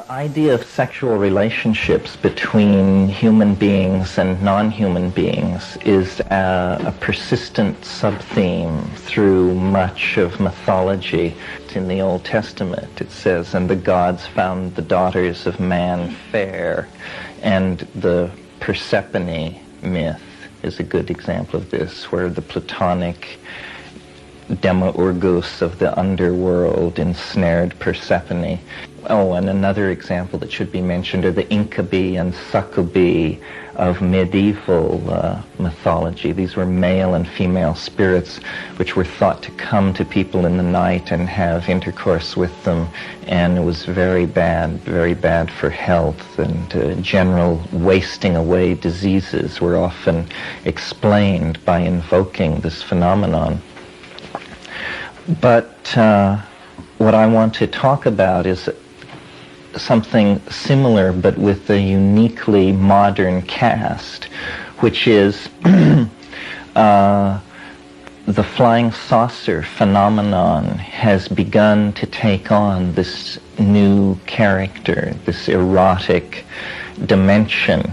idea of sexual relationships between human beings and non-human beings is a persistent sub-theme through much of mythology. In the Old Testament it says, "And the gods found the daughters of man fair," and the Persephone myth is a good example of this, where the Platonic Demiurgus of the underworld ensnared Persephone. Oh, and another example that should be mentioned are the incubi and succubi of medieval mythology. These were male and female spirits which were thought to come to people in the night and have intercourse with them, and it was very bad for health, and general wasting away diseases were often explained by invoking this phenomenon. But what I want to talk about is something similar but with a uniquely modern cast, which is the flying saucer phenomenon has begun to take on this new character, this erotic dimension.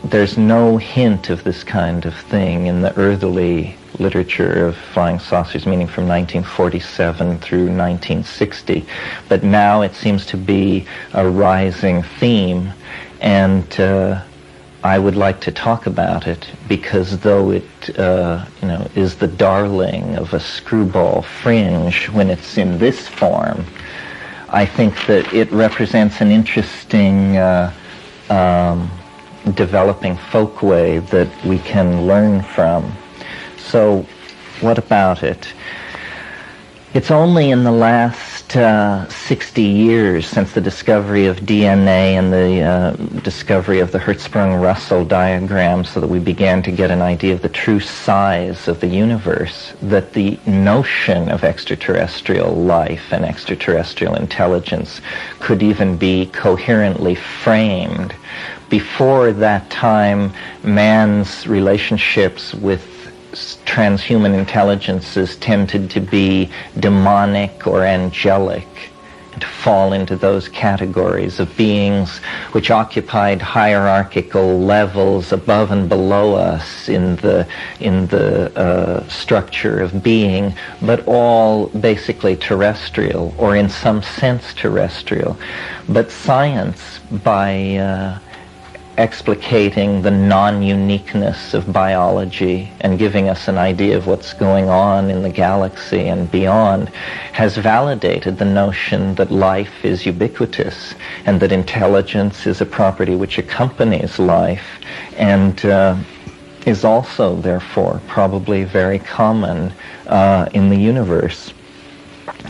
There's no hint of this kind of thing in the early literature of flying saucers, meaning from 1947 through 1960. But now it seems to be a rising theme, and I would like to talk about it because though it is the darling of a screwball fringe when it's in this form, I think that it represents an interesting developing folkway that we can learn from. So, what about it? It's only in the last 60 years since the discovery of DNA and the discovery of the Hertzsprung-Russell diagram, so that we began to get an idea of the true size of the universe, that the notion of extraterrestrial life and extraterrestrial intelligence could even be coherently framed. Before that time, man's relationships with transhuman intelligences tended to be demonic or angelic, to fall into those categories of beings which occupied hierarchical levels above and below us in the structure of being, but all basically terrestrial, or in some sense terrestrial. But science, by explicating the non-uniqueness of biology and giving us an idea of what's going on in the galaxy and beyond, has validated the notion that life is ubiquitous and that intelligence is a property which accompanies life and is also, therefore, probably very common in the universe.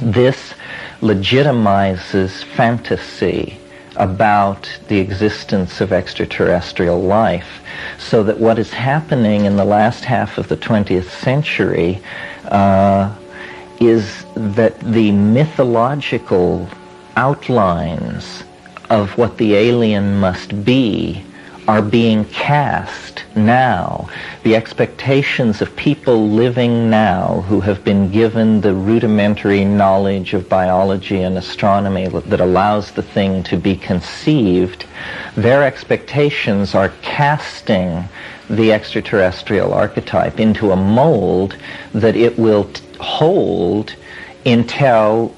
This legitimizes fantasy about the existence of extraterrestrial life, so that what is happening in the last half of the 20th century is that the mythological outlines of what the alien must be are being cast now. The expectations of people living now who have been given the rudimentary knowledge of biology and astronomy that allows the thing to be conceived, their expectations are casting the extraterrestrial archetype into a mold that it will hold until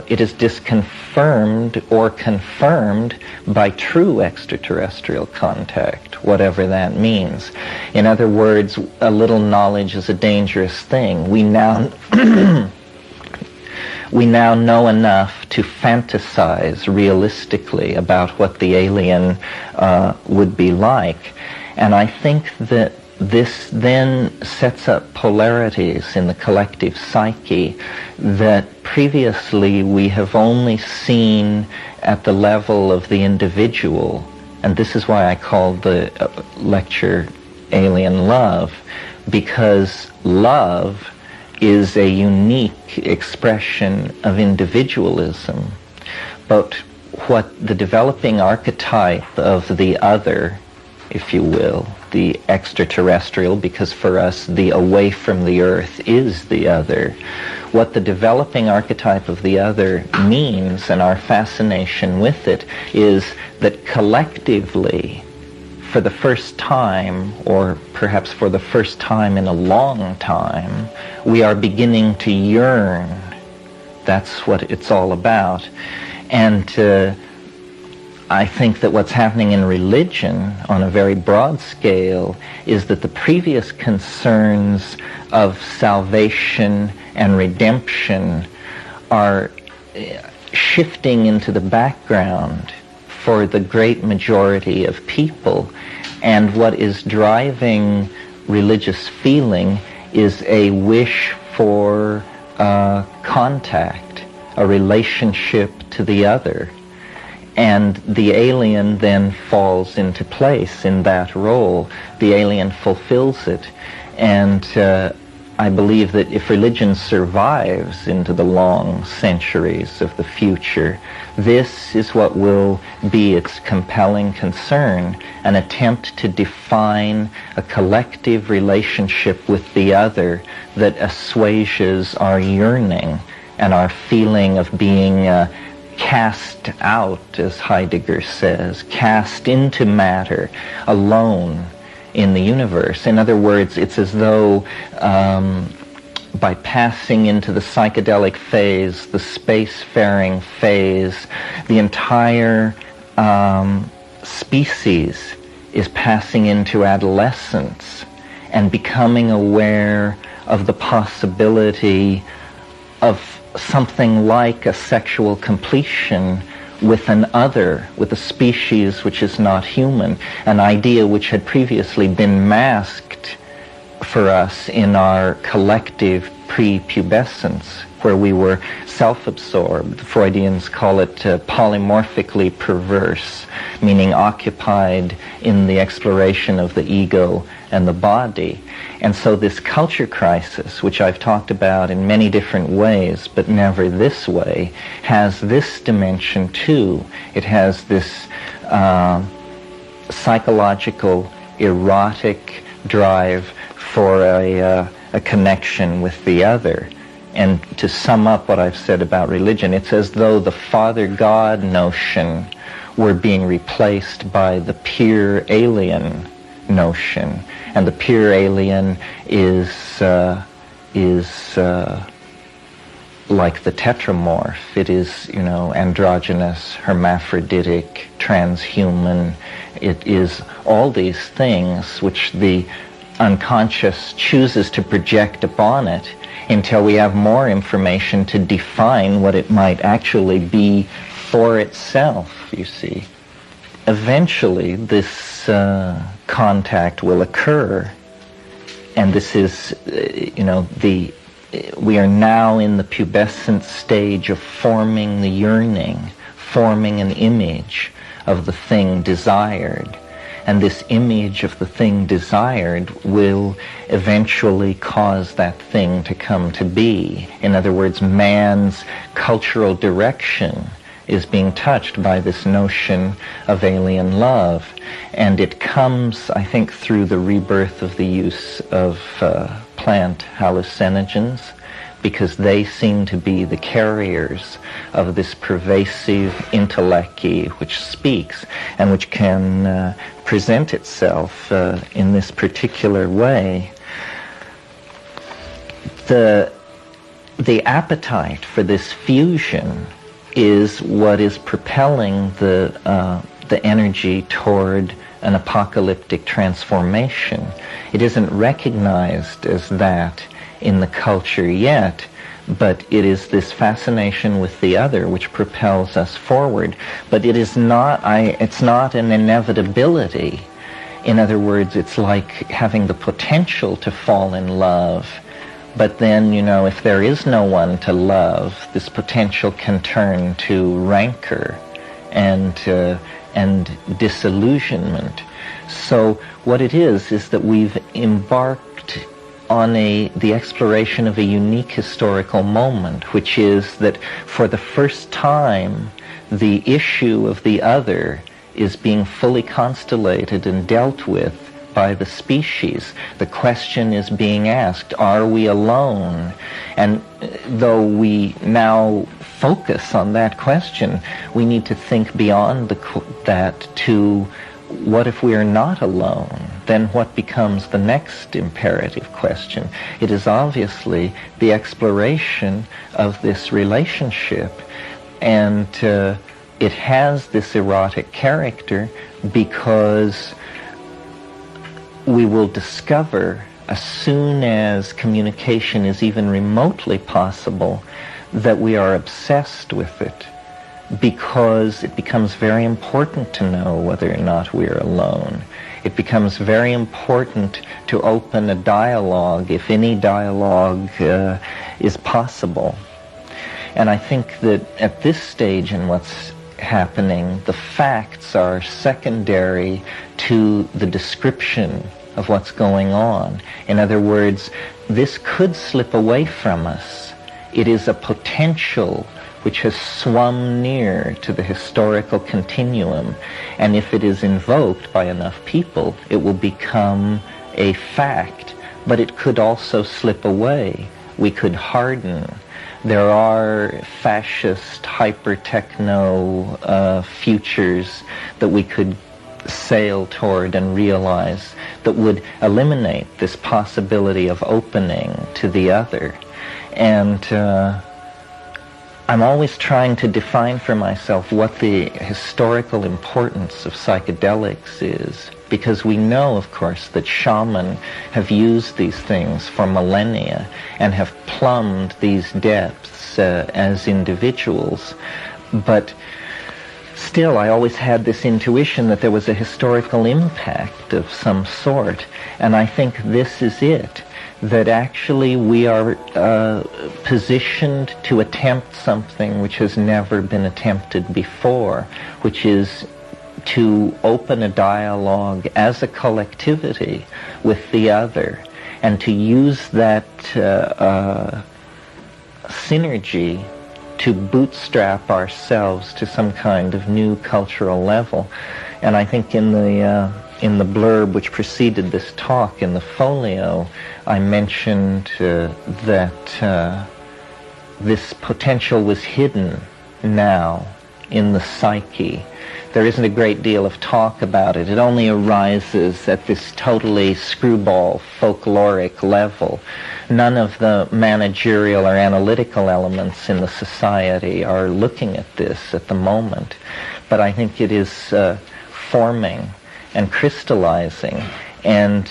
it is disconfirmed or confirmed by true extraterrestrial contact, whatever that means. In other words, a little knowledge is a dangerous thing. We now we now know enough to fantasize realistically about what the alien would be like. And I think that this then sets up polarities in the collective psyche that previously we have only seen at the level of the individual. And this is why I called the lecture Alien Love, because love is a unique expression of individualism. But what the developing archetype of the other if you will, the extraterrestrial, because for us the away from the earth is the other. What the developing archetype of the other means, and our fascination with it, is that collectively, for the first time, or perhaps for the first time in a long time, we are beginning to yearn. That's what it's all about. And I think that what's happening in religion on a very broad scale is that the previous concerns of salvation and redemption are shifting into the background for the great majority of people. And what is driving religious feeling is a wish for contact, a relationship to the other. And the alien then falls into place in that role. The alien fulfills it. And I believe that if religion survives into the long centuries of the future, this is what will be its compelling concern, an attempt to define a collective relationship with the other that assuages our yearning and our feeling of being cast out, as Heidegger says, cast into matter, alone in the universe. In other words, it's as though by passing into the psychedelic phase, the spacefaring phase, the entire species is passing into adolescence and becoming aware of the possibility of something like a sexual completion with an other, with a species which is not human, an idea which had previously been masked for us in our collective prepubescence, where we were self-absorbed. Freudians call it polymorphically perverse, meaning occupied in the exploration of the ego and the body. And so this culture crisis, which I've talked about in many different ways, but never this way, has this dimension too. It has this psychological, erotic drive for a connection with the other. And to sum up what I've said about religion, it's as though the Father-God notion were being replaced by the pure alien notion. And the pure alien is like the tetramorph. It is, androgynous, hermaphroditic, transhuman. It is all these things which the unconscious chooses to project upon it until we have more information to define what it might actually be for itself, you see. Eventually, this contact will occur, and this is, we are now in the pubescent stage of forming the yearning, forming an image of the thing desired. And this image of the thing desired will eventually cause that thing to come to be. In other words, man's cultural direction is being touched by this notion of alien love. And it comes, I think, through the rebirth of the use of plant hallucinogens, because they seem to be the carriers of this pervasive intellecti which speaks and which can present itself in this particular way. The appetite for this fusion is what is propelling the energy toward an apocalyptic transformation. It isn't recognized as that in the culture yet, but it is this fascination with the other which propels us forward. But it is not, it's not an inevitability. In other words, it's like having the potential to fall in love. But then, if there is no one to love, this potential can turn to rancor and disillusionment. So what it is that we've embarked on the exploration of a unique historical moment, which is that for the first time, the issue of the other is being fully constellated and dealt with by the species. The question is being asked, are we alone? And though we now focus on that question, we need to think beyond that to, what if we are not alone? Then what becomes the next imperative question? It is obviously the exploration of this relationship, and it has this erotic character because we will discover, as soon as communication is even remotely possible, that we are obsessed with it, because it becomes very important to know whether or not we are alone. It becomes very important to open a dialogue, if any dialogue is possible. And I think that at this stage in what's happening, the facts are secondary to the description of what's going on. In other words, this could slip away from us. It is a potential which has swum near to the historical continuum, and if it is invoked by enough people, it will become a fact. But it could also slip away. We could harden. There are fascist, hyper-techno futures that we could sail toward and realize that would eliminate this possibility of opening to the other. And I'm always trying to define for myself what the historical importance of psychedelics is, because we know, of course, that shamans have used these things for millennia and have plumbed these depths as individuals. But still, I always had this intuition that there was a historical impact of some sort, and I think this is it. That actually we are positioned to attempt something which has never been attempted before, which is to open a dialogue as a collectivity with the other, and to use that synergy to bootstrap ourselves to some kind of new cultural level. And I think in the blurb which preceded this talk, in the folio, I mentioned that this potential was hidden now in the psyche. There isn't a great deal of talk about it. It only arises at this totally screwball folkloric level. None of the managerial or analytical elements in the society are looking at this at the moment. But I think it is forming and crystallizing, and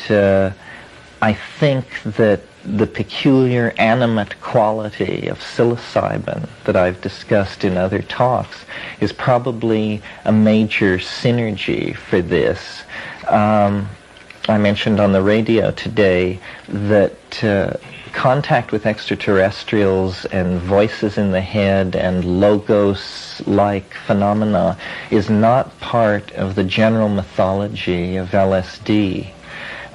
I think that the peculiar animate quality of psilocybin that I've discussed in other talks is probably a major synergy for this. I mentioned on the radio today that contact with extraterrestrials and voices in the head and logos-like phenomena is not part of the general mythology of LSD.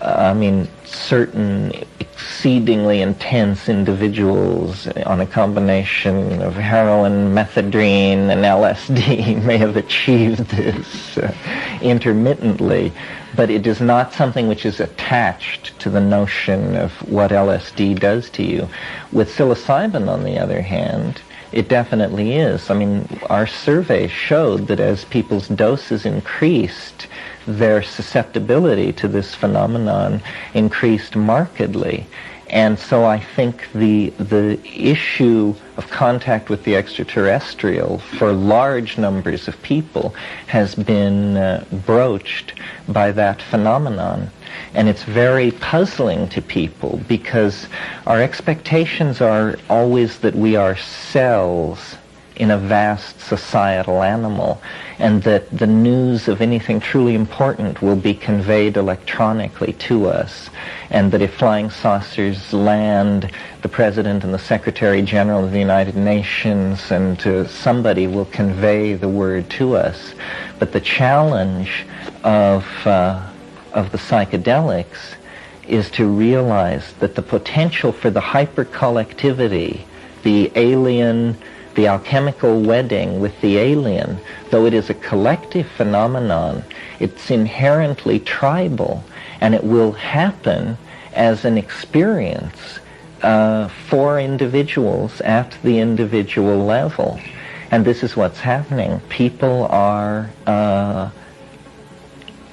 I mean, certain exceedingly intense individuals on a combination of heroin, methadone, and LSD may have achieved this intermittently, but it is not something which is attached to the notion of what LSD does to you. With psilocybin, on the other hand, it definitely is. I mean, our survey showed that as people's doses increased, their susceptibility to this phenomenon increased markedly. And so I think the issue of contact with the extraterrestrial for large numbers of people has been broached by that phenomenon. And it's very puzzling to people because our expectations are always that we are cells in a vast societal animal, and that the news of anything truly important will be conveyed electronically to us, and that if flying saucers land, the President and the Secretary General of the United Nations and somebody will convey the word to us. But the challenge of the psychedelics is to realize that the potential for the hyper-collectivity, the alien the alchemical wedding with the alien, though it is a collective phenomenon, it's inherently tribal, and it will happen as an experience for individuals at the individual level. And this is what's happening. People are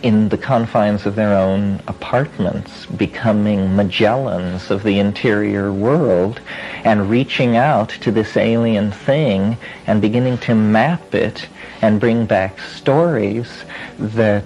in the confines of their own apartments, becoming Magellans of the interior world, and reaching out to this alien thing and beginning to map it and bring back stories that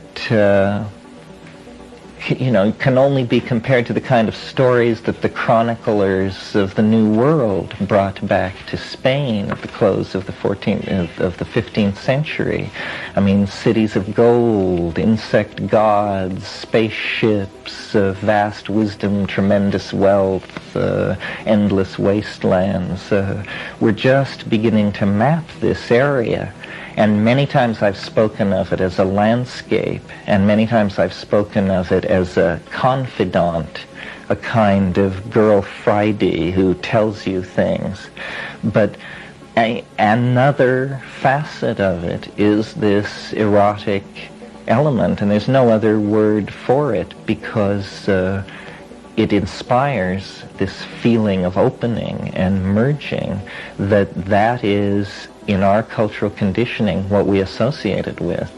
can only be compared to the kind of stories that the chroniclers of the New World brought back to Spain at the close of the 15th century. I mean, cities of gold, insect gods, spaceships, vast wisdom, tremendous wealth, endless wastelands. We're just beginning to map this area. And many times I've spoken of it as a landscape, and many times I've spoken of it as a confidant, a kind of girl Friday who tells you things. But another facet of it is this erotic element, and there's no other word for it, because it inspires this feeling of opening and merging that is, in our cultural conditioning, what we associate it with.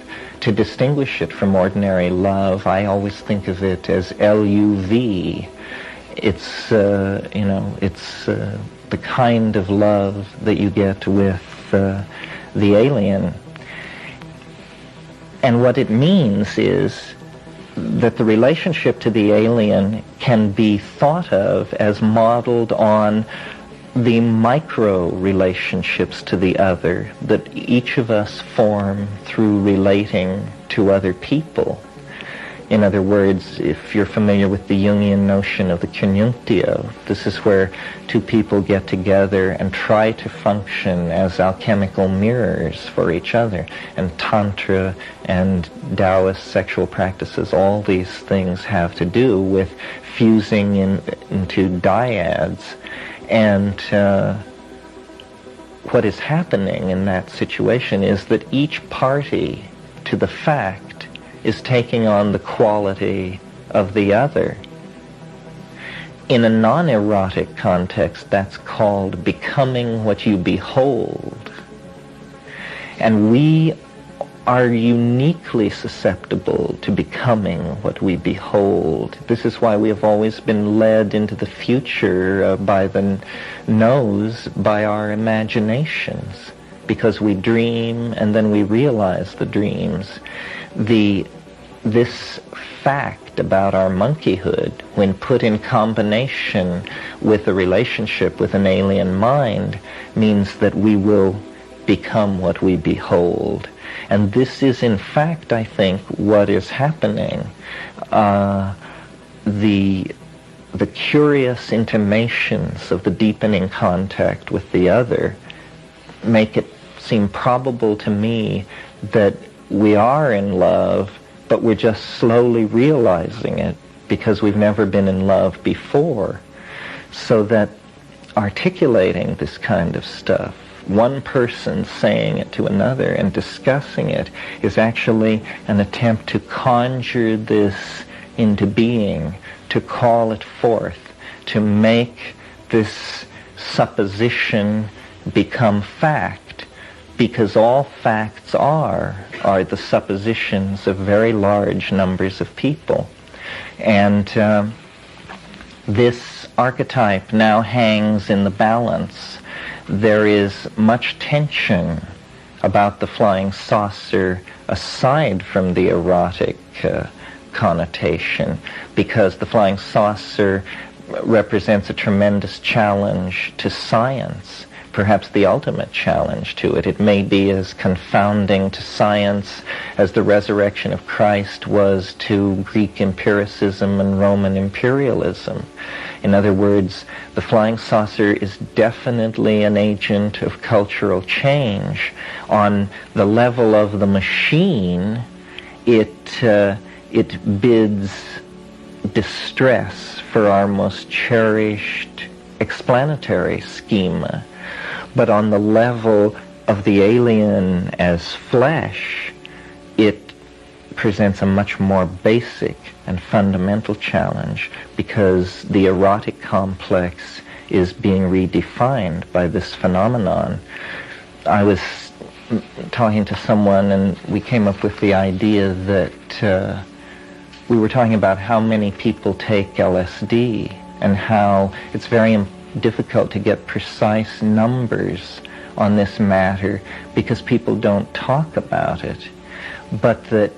To distinguish it from ordinary love, I always think of it as LUV. It's the kind of love that you get with the alien. And what it means is that the relationship to the alien can be thought of as modeled on the micro relationships to the other that each of us form through relating to other people. In other words, if you're familiar with the Jungian notion of the conjunctio, this is where two people get together and try to function as alchemical mirrors for each other. And Tantra and Taoist sexual practices, all these things have to do with fusing into dyads. And what is happening in that situation is that each party to the fact is taking on the quality of the other. In a non-erotic context, that's called becoming what you behold. And we are uniquely susceptible to becoming what we behold. This is why we have always been led into the future by the nose by our imaginations, because we dream and then we realize the dreams. This fact about our monkeyhood, when put in combination with a relationship with an alien mind, means that we will become what we behold. And this is, in fact, I think, what is happening. The curious intimations of the deepening contact with the other make it seem probable to me that we are in love, but we're just slowly realizing it because we've never been in love before. So that articulating this kind of stuff, one person saying it to another and discussing it, is actually an attempt to conjure this into being, to call it forth, to make this supposition become fact, because all facts are the suppositions of very large numbers of people. And this archetype now hangs in the balance. There is much tension about the flying saucer aside from the erotic connotation, because the flying saucer represents a tremendous challenge to science, perhaps the ultimate challenge to it. It may be as confounding to science as the resurrection of Christ was to Greek empiricism and Roman imperialism. In other words, the flying saucer is definitely an agent of cultural change. On the level of the machine, it bids distress for our most cherished explanatory schema. But on the level of the alien as flesh, it presents a much more basic and fundamental challenge, because the erotic complex is being redefined by this phenomenon. I was talking to someone and we came up with the idea that we were talking about how many people take LSD and how it's very difficult to get precise numbers on this matter because people don't talk about it. But that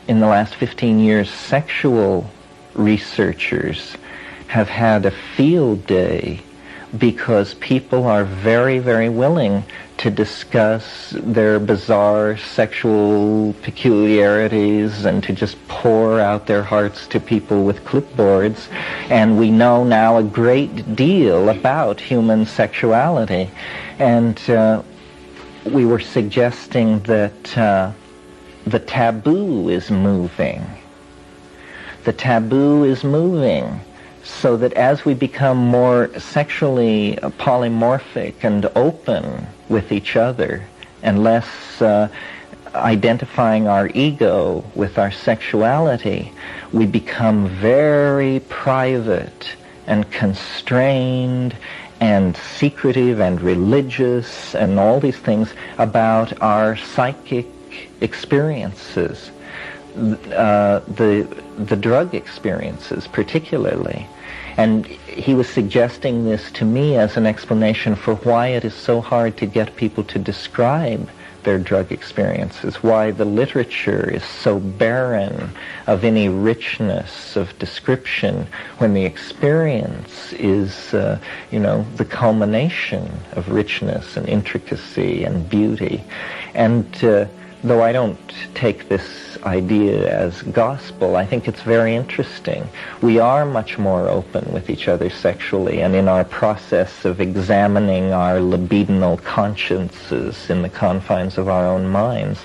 in the last 15 years, sexual researchers have had a field day because people are very, very willing to discuss their bizarre sexual peculiarities and to just pour out their hearts to people with clipboards. And we know now a great deal about human sexuality. And we were suggesting that the taboo is moving. The taboo is moving, so that as we become more sexually polymorphic and open with each other, and less identifying our ego with our sexuality, we become very private and constrained and secretive and religious and all these things about our psychic experiences, the drug experiences particularly. And he was suggesting this to me as an explanation for why it is so hard to get people to describe their drug experiences, why the literature is so barren of any richness of description when the experience is, the culmination of richness and intricacy and beauty. And though I don't take this idea as gospel, I think it's very interesting. We are much more open with each other sexually, and in our process of examining our libidinal consciences in the confines of our own minds.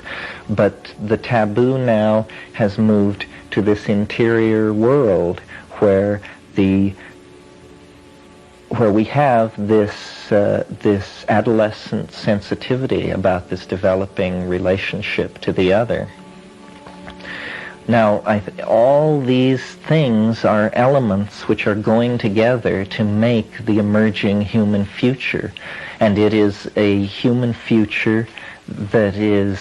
But the taboo now has moved to this interior world where we have this adolescent sensitivity about this developing relationship to the other. Now, all these things are elements which are going together to make the emerging human future. And it is a human future that is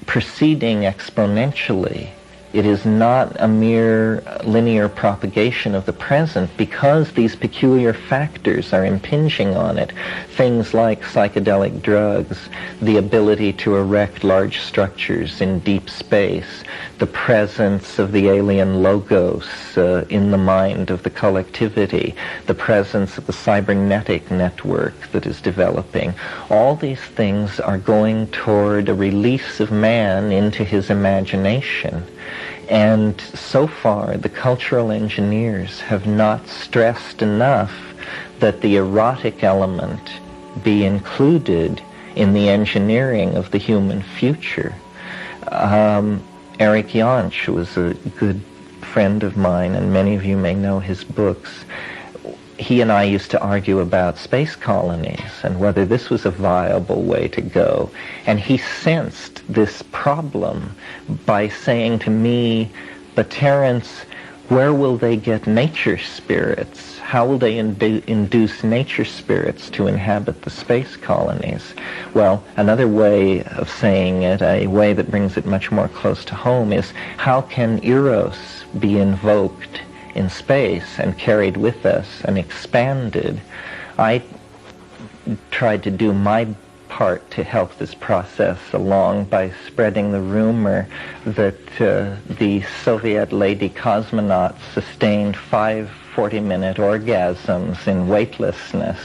proceeding exponentially. It is not a mere linear propagation of the present, because these peculiar factors are impinging on it. Things like psychedelic drugs, the ability to erect large structures in deep space, the presence of the alien logos in the mind of the collectivity, the presence of the cybernetic network that is developing. All these things are going toward a release of man into his imagination. And so far, the cultural engineers have not stressed enough that the erotic element be included in the engineering of the human future. Eric Jansch was a good friend of mine, and many of you may know his books. He and I used to argue about space colonies and whether this was a viable way to go. And he sensed this problem by saying to me, "But Terence, where will they get nature spirits? How will they induce nature spirits to inhabit the space colonies?" Well, another way of saying it, a way that brings it much more close to home, is how can Eros be invoked in space and carried with us and expanded? I tried to do my part to help this process along by spreading the rumor that the Soviet lady cosmonauts sustained 5 40-minute orgasms in weightlessness,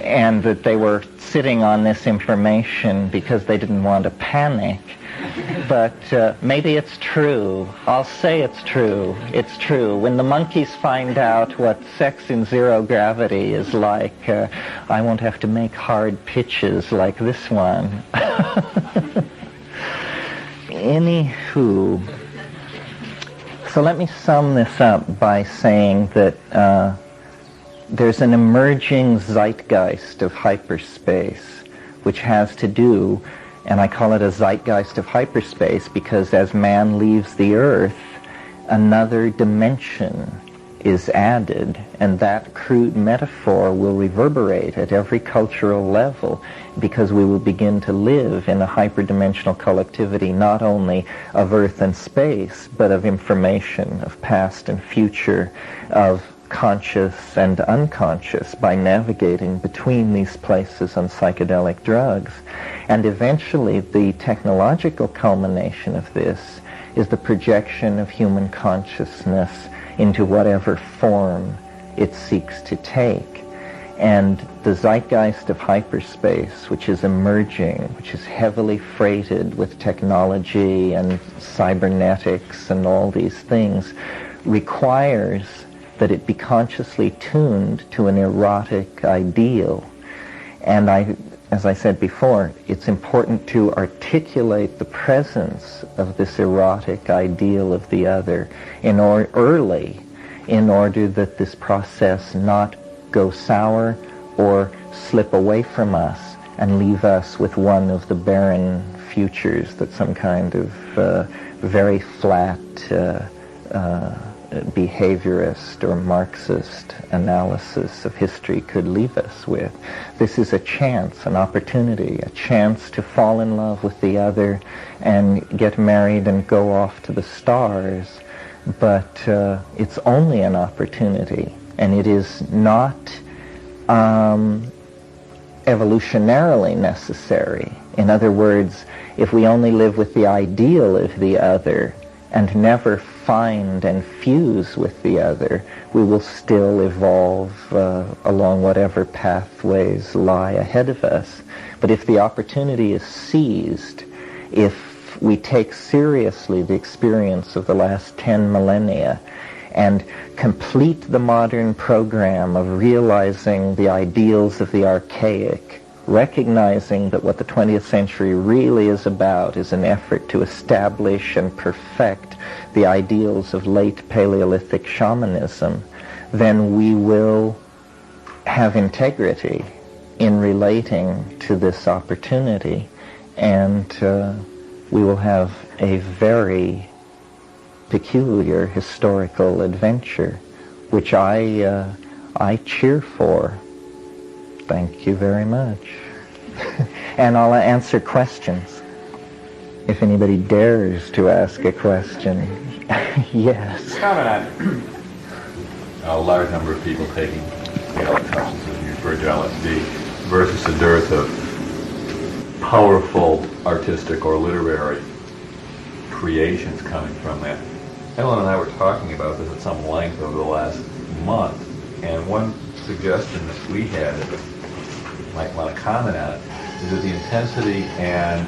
and that they were sitting on this information because they didn't want to panic. But maybe it's true. I'll say it's true. It's true. When the monkeys find out what sex in zero gravity is like, I won't have to make hard pitches like this one. Anywho, so let me sum this up by saying that there's an emerging zeitgeist of hyperspace, which has to do, and I call it a zeitgeist of hyperspace because as man leaves the Earth, another dimension is added, and that crude metaphor will reverberate at every cultural level because we will begin to live in a hyperdimensional collectivity not only of Earth and space, but of information, of past and future, of conscious and unconscious by navigating between these places on psychedelic drugs. And eventually the technological culmination of this is the projection of human consciousness into whatever form it seeks to take. And the zeitgeist of hyperspace, which is emerging, which is heavily freighted with technology and cybernetics and all these things, requires that it be consciously tuned to an erotic ideal. And as I said before, it's important to articulate the presence of this erotic ideal of the other early in order that this process not go sour or slip away from us and leave us with one of the barren futures that some kind of very flat behaviorist or Marxist analysis of history could leave us with. This is a chance, an opportunity, a chance to fall in love with the other and get married and go off to the stars. But it's only an opportunity, and it is not evolutionarily necessary. In other words, if we only live with the ideal of the other and never find and fuse with the other, we will still evolve along whatever pathways lie ahead of us. But if the opportunity is seized, if we take seriously the experience of the last 10 millennia and complete the modern program of realizing the ideals of the archaic, recognizing that what the 20th century really is about is an effort to establish and perfect the ideals of late Paleolithic shamanism, then we will have integrity in relating to this opportunity, and we will have a very peculiar historical adventure, which I cheer for. Thank you very much. And I'll answer questions if anybody dares to ask a question. Yes. Comment on a large number of people taking psychedelic substances, you referred to LSD, versus a dearth of powerful artistic or literary creations coming from that. Ellen and I were talking about this at some length over the last month, and one suggestion that we had that you might want to comment on it is that the intensity and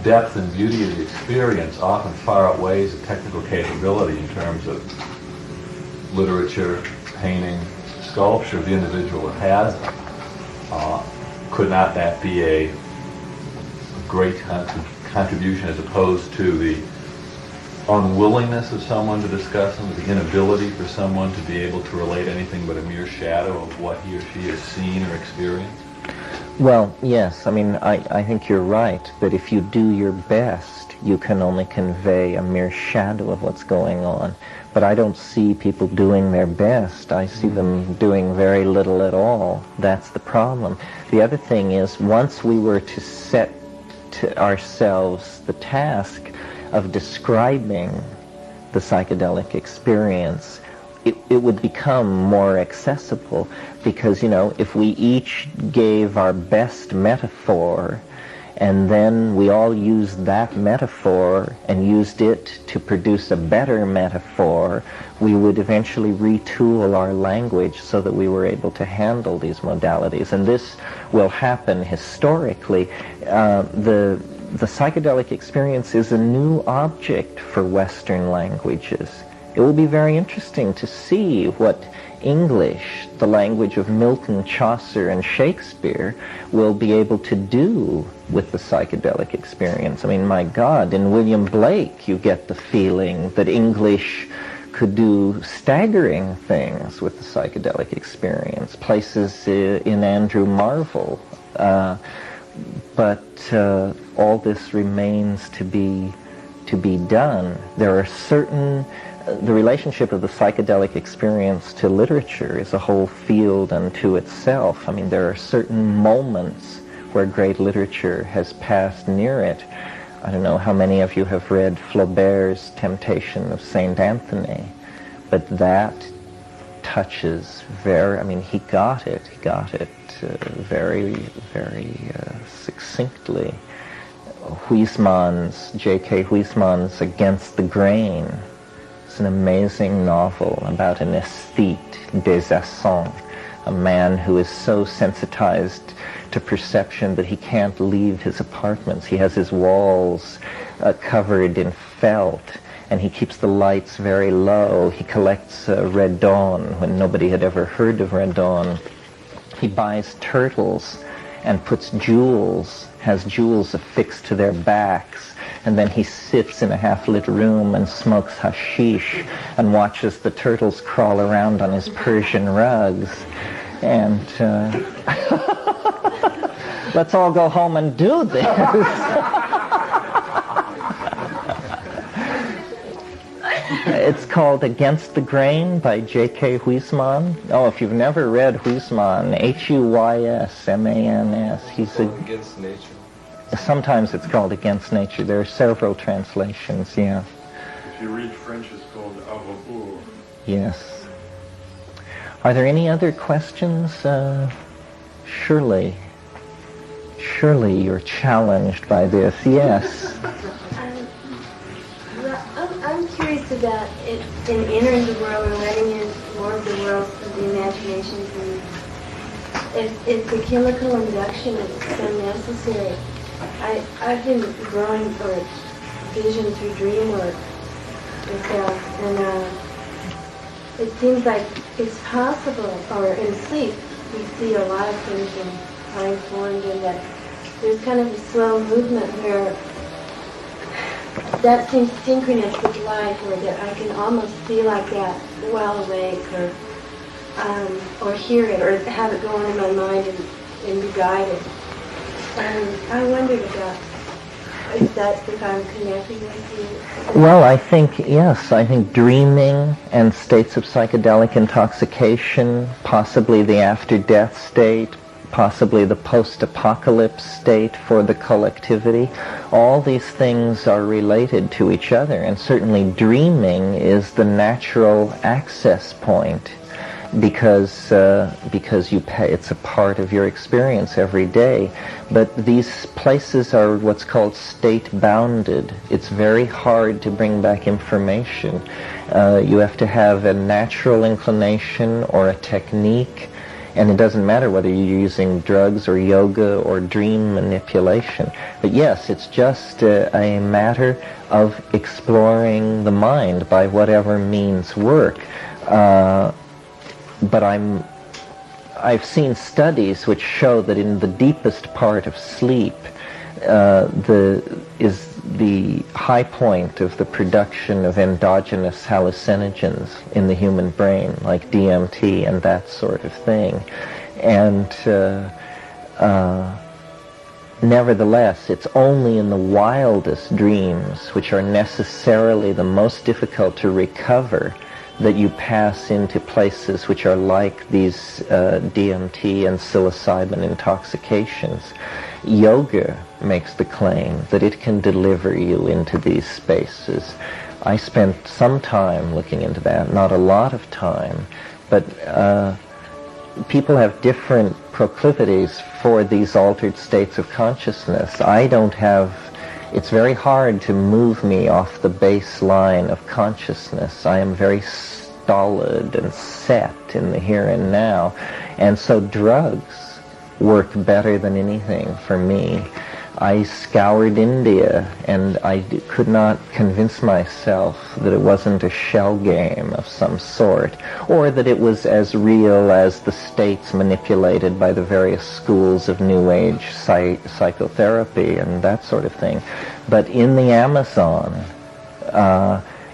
depth and beauty of the experience often far outweighs the technical capability in terms of literature, painting, sculpture of the individual that has them. Could not that be a great contribution as opposed to the unwillingness of someone to discuss them, the inability for someone to be able to relate anything but a mere shadow of what he or she has seen or experienced? Well, yes. I mean, I think you're right that if you do your best, you can only convey a mere shadow of what's going on. But I don't see people doing their best. I see them doing very little at all. That's the problem. The other thing is, once we were to set to ourselves the task of describing the psychedelic experience, it would become more accessible, because, you know, if we each gave our best metaphor and then we all used that metaphor and used it to produce a better metaphor, we would eventually retool our language so that we were able to handle these modalities. And this will happen historically. The psychedelic experience is a new object for Western languages. It will be very interesting to see what English, the language of Milton, Chaucer, and Shakespeare, will be able to do with the psychedelic experience. I mean, my God, in William Blake you get the feeling that English could do staggering things with the psychedelic experience, places in Andrew Marvell. But all this remains to be done. There are certain, the relationship of the psychedelic experience to literature is a whole field unto itself. I mean, there are certain moments where great literature has passed near it. I don't know how many of you have read Flaubert's Temptation of St. Anthony, but that touches very, I mean, he got it very, very succinctly. J.K. Huysmans' Against the Grain. It's an amazing novel about an aesthete, des Essence, a man who is so sensitized to perception that he can't leave his apartments. He has his walls covered in felt, and he keeps the lights very low. He collects Red Dawn when nobody had ever heard of Red Dawn. He buys turtles and puts has jewels affixed to their backs, and then he sits in a half-lit room and smokes hashish and watches the turtles crawl around on his Persian rugs. And let's all go home and do this. It's called Against the Grain by J.K. Huysmans. Oh, if you've never read Huysmans, Huysmans, he's Against Nature. Sometimes it's called Against Nature. There are several translations, yeah. If you read French, it's called Avant. Yes. Are there any other questions? Surely you're challenged by this. Yes. I'm curious about it in entering the world or letting in more of the world of the imagination. If the chemical induction is so necessary, I've been growing for vision through dream work myself, and it seems like it's possible, or in sleep, we see a lot of things in time formed, and that there's kind of a slow movement where that seems synchronous with life, or that I can almost feel like that while awake, or hear it, or have it go on in my mind and be guided. And I wondered about if I'm connecting with you. Well, I think, yes, I think dreaming and states of psychedelic intoxication, possibly the after-death state, possibly the post-apocalypse state for the collectivity, all these things are related to each other, and certainly dreaming is the natural access point because it's a part of your experience every day. But these places are what's called state-bounded. It's very hard to bring back information. You have to have a natural inclination or a technique, and it doesn't matter whether you're using drugs or yoga or dream manipulation. But yes, it's just a matter of exploring the mind by whatever means work. But I've seen studies which show that in the deepest part of sleep is the high point of the production of endogenous hallucinogens in the human brain, like DMT and that sort of thing. And nevertheless, it's only in the wildest dreams, which are necessarily the most difficult to recover, that you pass into places which are like these DMT and psilocybin intoxications. Yoga makes the claim that it can deliver you into these spaces. I spent some time looking into that, not a lot of time, but people have different proclivities for these altered states of consciousness. It's very hard to move me off the baseline of consciousness. I am very stolid and set in the here and now. And so drugs work better than anything for me. I scoured India, and I could not convince myself that it wasn't a shell game of some sort, or that it was as real as the states manipulated by the various schools of New Age psychotherapy and that sort of thing. But in the Amazon,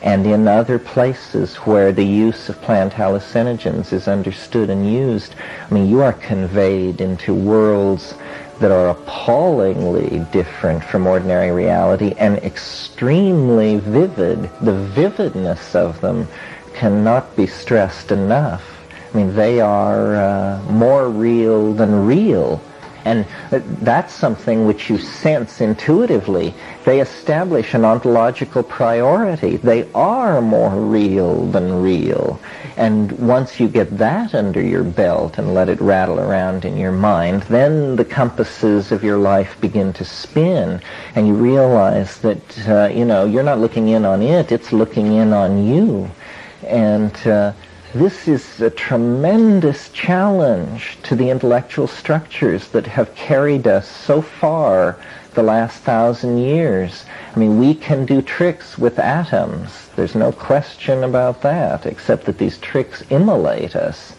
and in other places where the use of plant hallucinogens is understood and used, I mean, you are conveyed into worlds that are appallingly different from ordinary reality and extremely vivid. The vividness of them cannot be stressed enough. I mean, they are more real than real. And that's something which you sense intuitively. They establish an ontological priority. They are more real than real. And once you get that under your belt and let it rattle around in your mind, then the compasses of your life begin to spin, and you realize that, you're not looking in on it, it's looking in on you. And this is a tremendous challenge to the intellectual structures that have carried us so far the last 1,000 years. I mean, we can do tricks with atoms. There's no question about that, except that these tricks immolate us.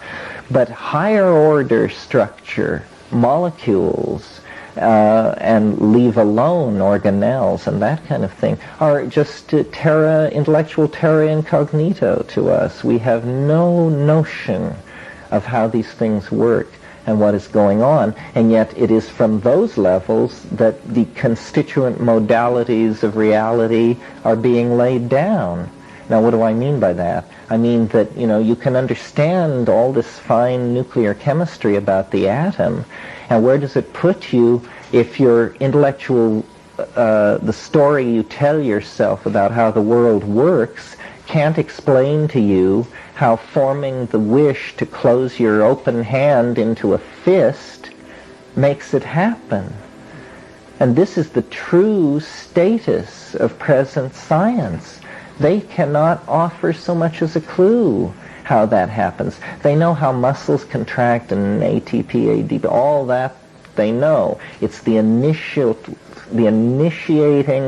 But higher order structure, molecules, and leave alone organelles and that kind of thing, are just intellectual terra incognito to us. We have no notion of how these things work and what is going on, and yet it is from those levels that the constituent modalities of reality are being laid down. Now, what do I mean by that? I mean that, you can understand all this fine nuclear chemistry about the atom, and where does it put you if your intellectual, the story you tell yourself about how the world works can't explain to you how forming the wish to close your open hand into a fist makes it happen? And this is the true status of present science. They cannot offer so much as a clue how that happens. They know how muscles contract and ATP, ADP, all that they know. It's the initiating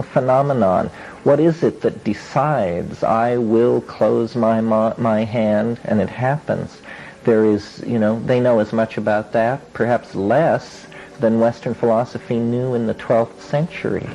phenomenon. What is it that decides I will close my hand and it happens? There is, they know as much about that, perhaps less than Western philosophy knew in the 12th century.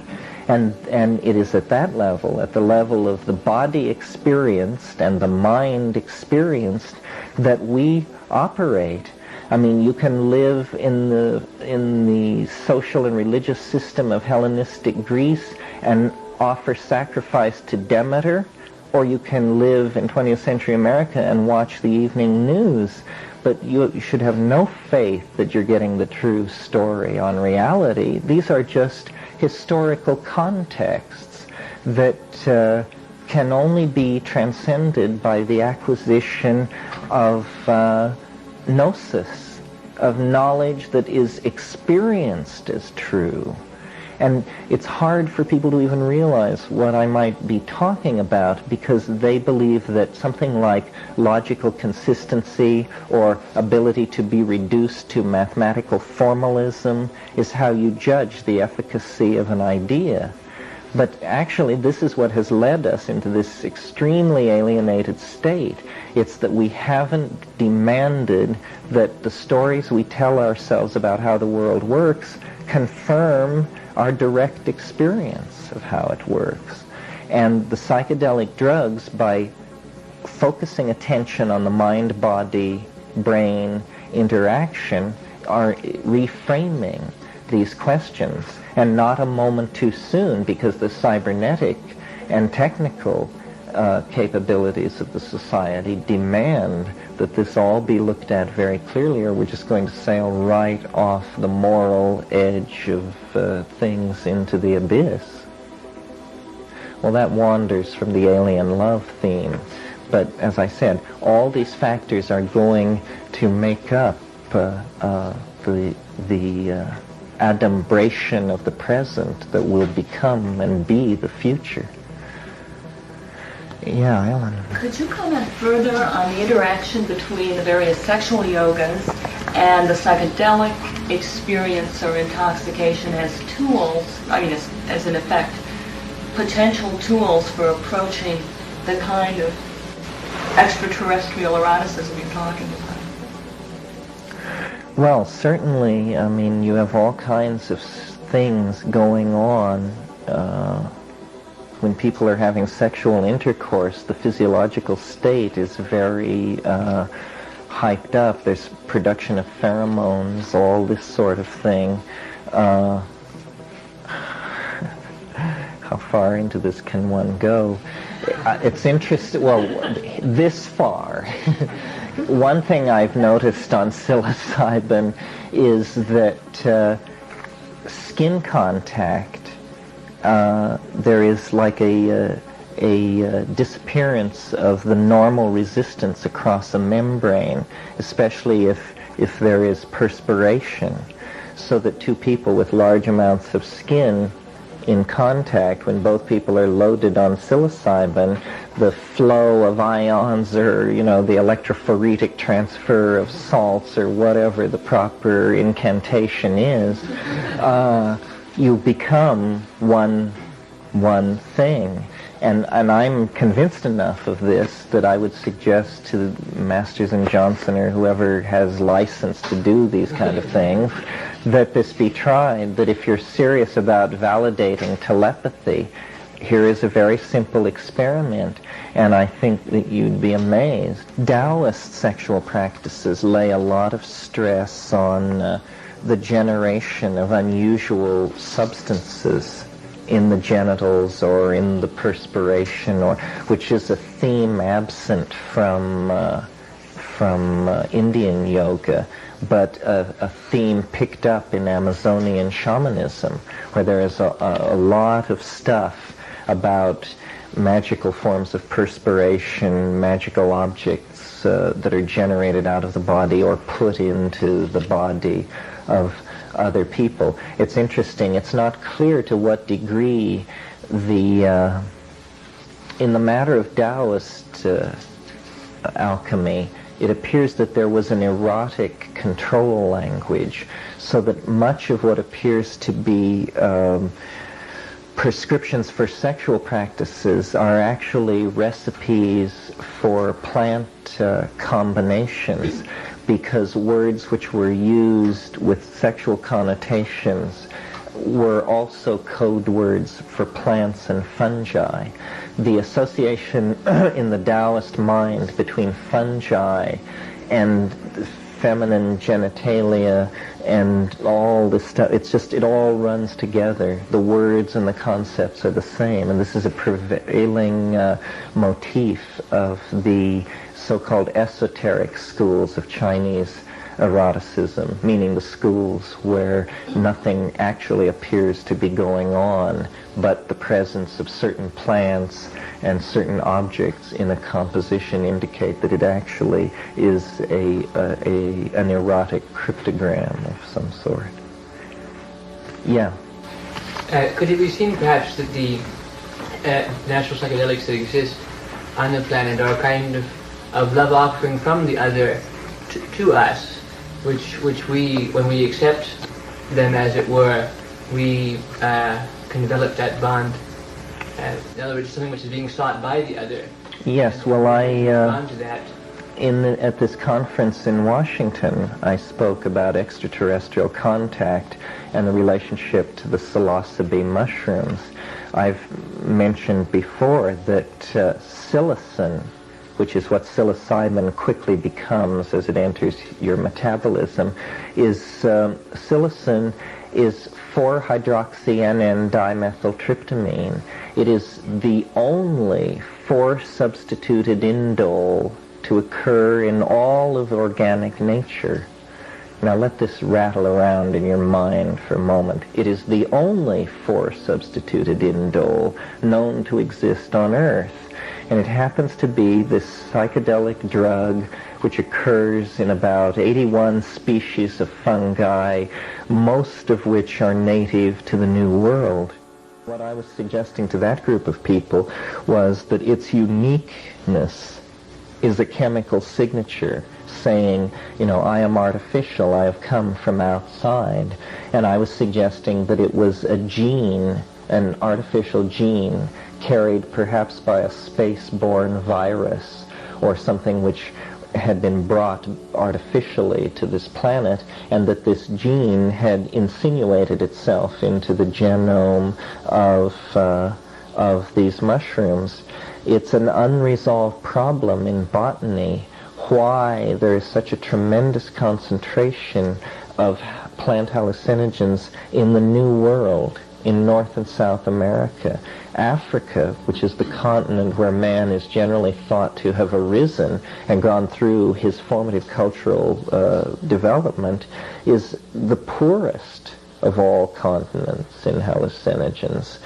And it is at that level, at the level of the body experienced and the mind experienced, that we operate. I mean, you can live in the social and religious system of Hellenistic Greece and offer sacrifice to Demeter, or you can live in 20th century America and watch the evening news. But you should have no faith that you're getting the true story on reality. These are just historical contexts that can only be transcended by the acquisition of gnosis, of knowledge that is experienced as true. And it's hard for people to even realize what I might be talking about, because they believe that something like logical consistency or ability to be reduced to mathematical formalism is how you judge the efficacy of an idea. But actually, this is what has led us into this extremely alienated state. It's that we haven't demanded that the stories we tell ourselves about how the world works confirm our direct experience of how it works. And the psychedelic drugs, by focusing attention on the mind-body-brain interaction, are reframing these questions, and not a moment too soon, because the cybernetic and technical capabilities of the society demand that this all be looked at very clearly, or we're just going to sail right off the moral edge of things into the abyss. Well, that wanders from the alien love theme. But as I said, all these factors are going to make up the adumbration of the present that will become and be the future. Yeah, Ellen. Could you comment further on the interaction between the various sexual yogas and the psychedelic experience or intoxication as tools, as in effect, potential tools for approaching the kind of extraterrestrial eroticism you're talking about? Well, certainly, you have all kinds of things going on when people are having sexual intercourse, the physiological state is very hyped up. There's production of pheromones, all this sort of thing. How far into this can one go? It's interesting, well, this far. One thing I've noticed on psilocybin is that skin contact, there is like a disappearance of the normal resistance across a membrane, especially if there is perspiration, so that two people with large amounts of skin in contact, when both people are loaded on psilocybin, the flow of ions, or the electrophoretic transfer of salts, or whatever the proper incantation is, you become one thing. And I'm convinced enough of this that I would suggest to Masters and Johnson or whoever has license to do these kind of things that this be tried, that if you're serious about validating telepathy, here is a very simple experiment, and I think that you'd be amazed. Taoist sexual practices lay a lot of stress on the generation of unusual substances in the genitals or in the perspiration, which is a theme absent from Indian yoga, but a theme picked up in Amazonian shamanism, where there is a lot of stuff about magical forms of perspiration, magical objects that are generated out of the body or put into the body of other people. It's interesting. It's not clear to what degree in the matter of Taoist alchemy, it appears that there was an erotic control language, so that much of what appears to be prescriptions for sexual practices are actually recipes for plant combinations, because words which were used with sexual connotations were also code words for plants and fungi. The association in the Taoist mind between fungi and feminine genitalia and all this stuff, it all runs together. The words and the concepts are the same, and this is a prevailing motif of the so-called esoteric schools of Chinese eroticism, meaning the schools where nothing actually appears to be going on, but the presence of certain plants and certain objects in a composition indicate that it actually is an erotic cryptogram of some sort. Yeah. Could it be seen perhaps that the natural psychedelics that exist on the planet are kind of love offering from the other to us, which we, when we accept them as it were, we can develop that bond. In other words, something which is being sought by the other. Yes, well, Bond to that. at this conference in Washington, I spoke about extraterrestrial contact and the relationship to the psilocybe mushrooms. I've mentioned before that psilocin, which is what psilocybin quickly becomes as it enters your metabolism, is psilocin is 4-hydroxy-N,N-dimethyltryptamine. It is the only 4-substituted indole to occur in all of organic nature. Now let this rattle around in your mind for a moment. It is the only 4-substituted indole known to exist on Earth. And it happens to be this psychedelic drug which occurs in about 81 species of fungi, most of which are native to the New World. What I was suggesting to that group of people was that its uniqueness is a chemical signature saying, I am artificial, I have come from outside. And I was suggesting that it was a gene, an artificial gene, carried perhaps by a space-borne virus or something which had been brought artificially to this planet, and that this gene had insinuated itself into the genome of these mushrooms. It's an unresolved problem in botany why there is such a tremendous concentration of plant hallucinogens in the New World, in North and South America. Africa, which is the continent where man is generally thought to have arisen and gone through his formative cultural development, is the poorest of all continents in hallucinogens.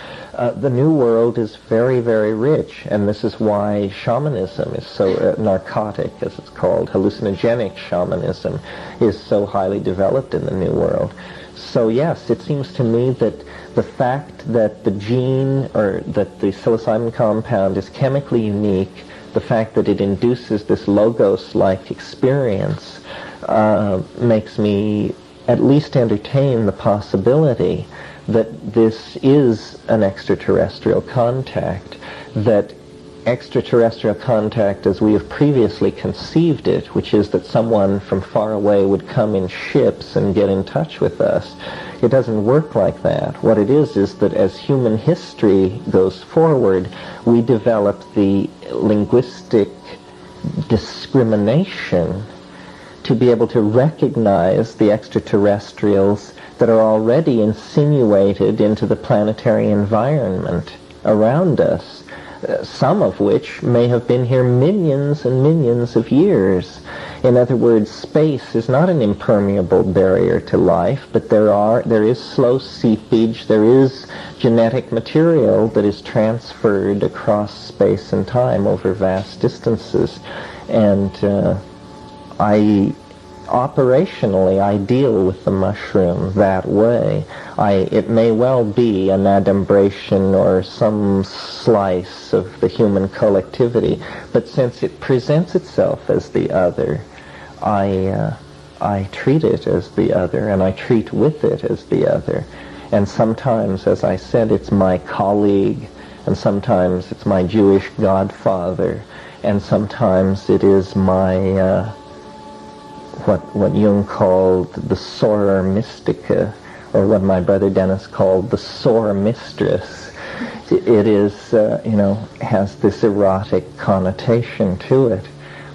The New World is very, very rich, and this is why shamanism is so narcotic, as it's called. Hallucinogenic shamanism is so highly developed in the New World. So yes, it seems to me that the fact that the gene, or that the psilocybin compound is chemically unique, the fact that it induces this logos-like experience, makes me at least entertain the possibility that this is an extraterrestrial contact, that extraterrestrial contact as we have previously conceived it, which is that someone from far away would come in ships and get in touch with us. It doesn't work like that. What it is that as human history goes forward, we develop the linguistic discrimination to be able to recognize the extraterrestrials that are already insinuated into the planetary environment around us, some of which may have been here millions and millions of years. In other words, space is not an impermeable barrier to life, but there is slow seepage, there is genetic material that is transferred across space and time over vast distances. And operationally, I deal with the mushroom that way. It may well be an adumbration or some slice of the human collectivity, but since it presents itself as the other, I treat it as the other, and I treat with it as the other. And sometimes, as I said, it's my colleague, and sometimes it's my Jewish godfather, and sometimes it is my what Jung called the Sora Mystica, or what my brother Dennis called the Sora Mistress. It is, has this erotic connotation to it.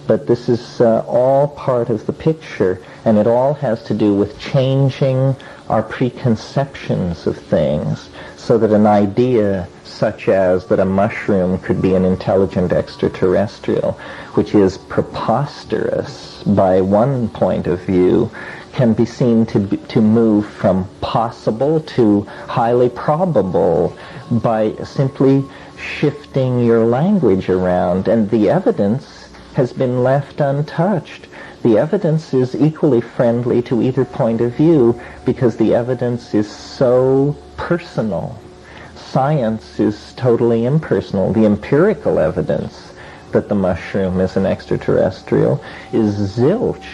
But this is all part of the picture, and it all has to do with changing our preconceptions of things, so that an idea such as that a mushroom could be an intelligent extraterrestrial, which is preposterous by one point of view, can be seen to move from possible to highly probable by simply shifting your language around. And the evidence has been left untouched. The evidence is equally friendly to either point of view because the evidence is so personal. Science is totally impersonal. The empirical evidence that the mushroom is an extraterrestrial is zilch.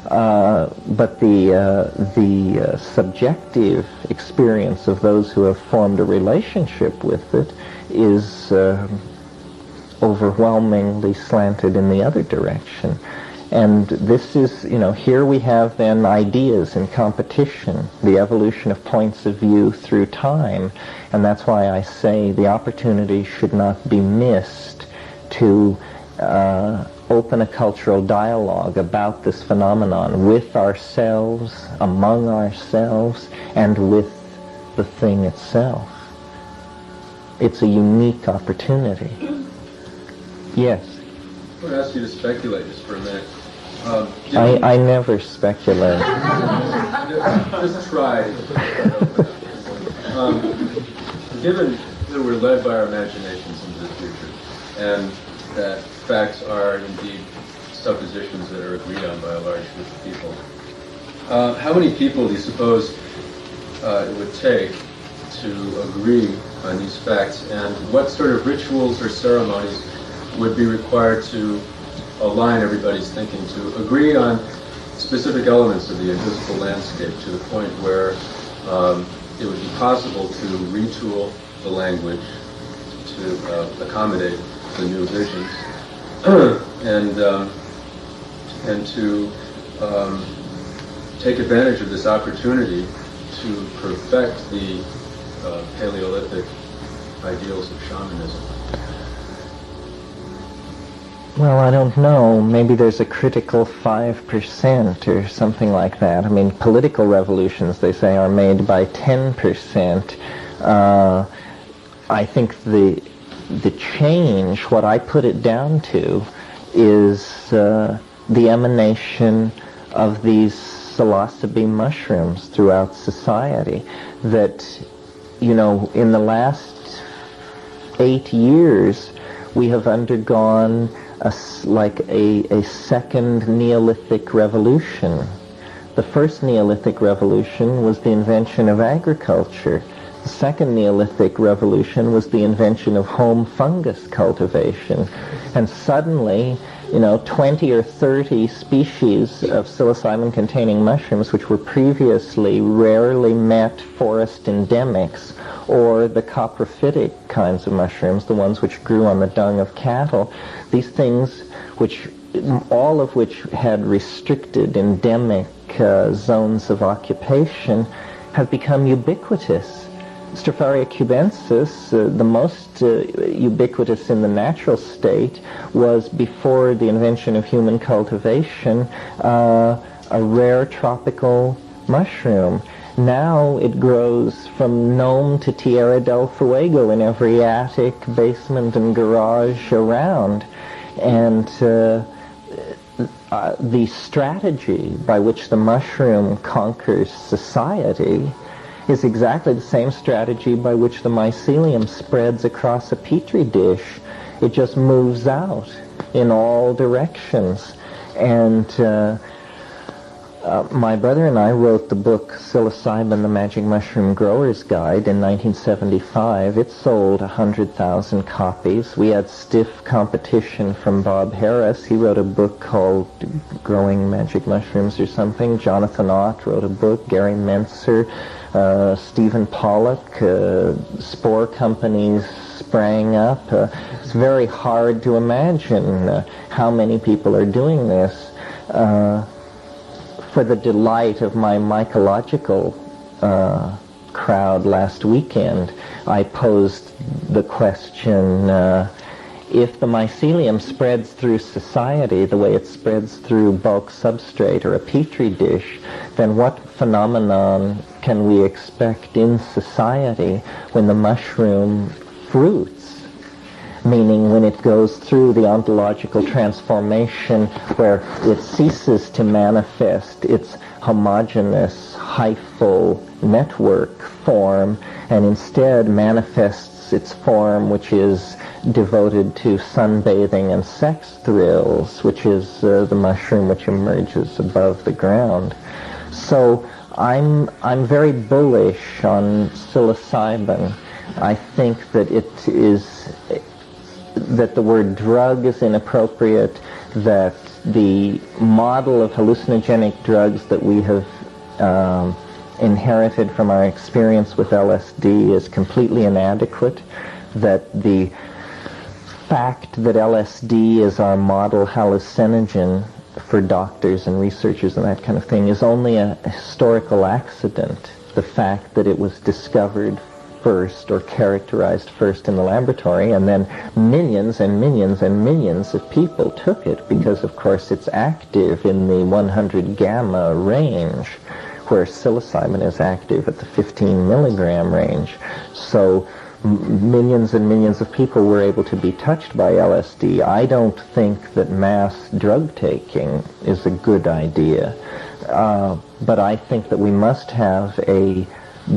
But the subjective experience of those who have formed a relationship with it is overwhelmingly slanted in the other direction. And this is, here we have then ideas in competition, the evolution of points of view through time. And that's why I say the opportunity should not be missed to open a cultural dialogue about this phenomenon with ourselves, among ourselves, and with the thing itself. It's a unique opportunity. Yes? I want to ask you to speculate just for a minute. I never speculate. Just try. Given that we're led by our imaginations into the future, and that facts are indeed suppositions that are agreed on by a large group of people, how many people do you suppose it would take to agree on these facts, and what sort of rituals or ceremonies would be required to align everybody's thinking to agree on specific elements of the invisible landscape to the point where it would be possible to retool the language to accommodate the new visions and to take advantage of this opportunity to perfect the Paleolithic ideals of shamanism? Well, I don't know. Maybe there's a critical 5% or something like that. I mean, political revolutions, they say, are made by 10%. I think the change, what I put it down to, is the emanation of these psilocybe mushrooms throughout society. That, you know, in the last 8 years, we have undergone a second Neolithic revolution. The first Neolithic revolution was the invention of agriculture. The second Neolithic revolution was the invention of home fungus cultivation. And suddenly, you know, 20 or 30 species of psilocybin-containing mushrooms, which were previously rarely met forest endemics, or the coprophytic kinds of mushrooms, the ones which grew on the dung of cattle, these things which, all of which had restricted endemic zones of occupation, have become ubiquitous. Stropharia cubensis, the most ubiquitous in the natural state, was before the invention of human cultivation a rare tropical mushroom. Now it grows from Nome to Tierra del Fuego in every attic, basement, and garage around. And the strategy by which the mushroom conquers society is exactly the same strategy by which the mycelium spreads across a petri dish. It just moves out in all directions. And my brother and I wrote the book Psilocybin, the Magic Mushroom Grower's Guide in 1975. It sold 100,000 copies. We had stiff competition from Bob Harris. He wrote a book called Growing Magic Mushrooms or something. Jonathan Ott wrote a book. Gary Mentzer, Stephen Pollock, spore companies sprang up. It's very hard to imagine how many people are doing this. For the delight of my mycological crowd last weekend, I posed the question, if the mycelium spreads through society the way it spreads through bulk substrate or a petri dish, then what phenomenon can we expect in society when the mushroom fruits? Meaning when it goes through the ontological transformation where it ceases to manifest its homogeneous hyphal network form and instead manifests its form which is devoted to sunbathing and sex thrills, which is the mushroom which emerges above the ground. So I'm very bullish on psilocybin. I think that that the word drug is inappropriate, that the model of hallucinogenic drugs that we have inherited from our experience with LSD is completely inadequate, that the fact that LSD is our model hallucinogen for doctors and researchers and that kind of thing is only a historical accident. The fact that it was discovered first or characterized first in the laboratory, and then millions and millions and millions of people took it because, of course, it's active in the 100 gamma range, where psilocybin is active at the 15 milligram range. So millions and millions of people were able to be touched by LSD. I don't think that mass drug taking is a good idea, but I think that we must have a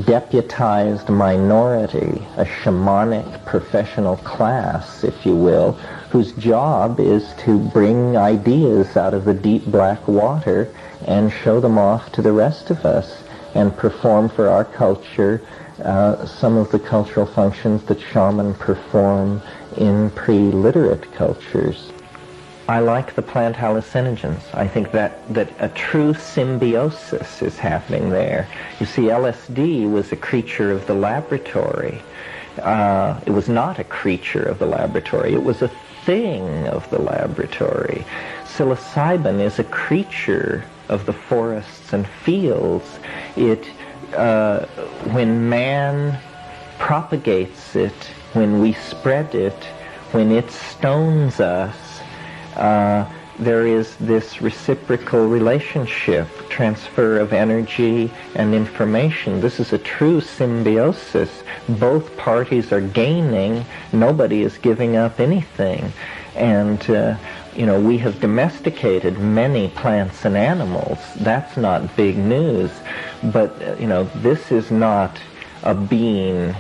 deputized minority, a shamanic professional class, if you will, whose job is to bring ideas out of the deep black water and show them off to the rest of us and perform for our culture some of the cultural functions that shamans perform in pre-literate cultures. I like the plant hallucinogens. I think that a true symbiosis is happening there. You see, LSD was a creature of the laboratory. It was not a creature of the laboratory. It was a thing of the laboratory. Psilocybin is a creature of the forests and fields. It, when man propagates it when we spread it, when it stones us, there is this reciprocal relationship, transfer of energy and information. This is a true symbiosis. Both parties are gaining. Nobody is giving up anything. And, we have domesticated many plants and animals. That's not big news. But, this is not a bean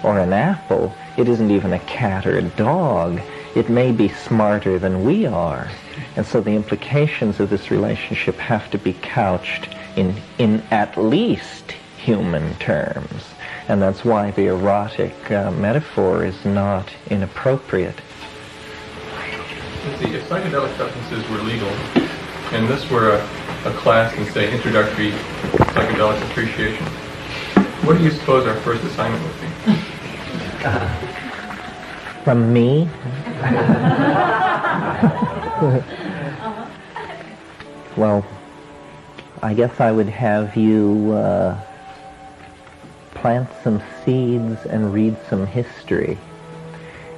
or an apple. It isn't even a cat or a dog. It may be smarter than we are. And so the implications of this relationship have to be couched in at least human terms. And that's why the erotic metaphor is not inappropriate. See, if psychedelic substances were legal, and this were a class in, say, introductory psychedelic appreciation, what do you suppose our first assignment would be? From me? Well, I guess I would have you plant some seeds and read some history.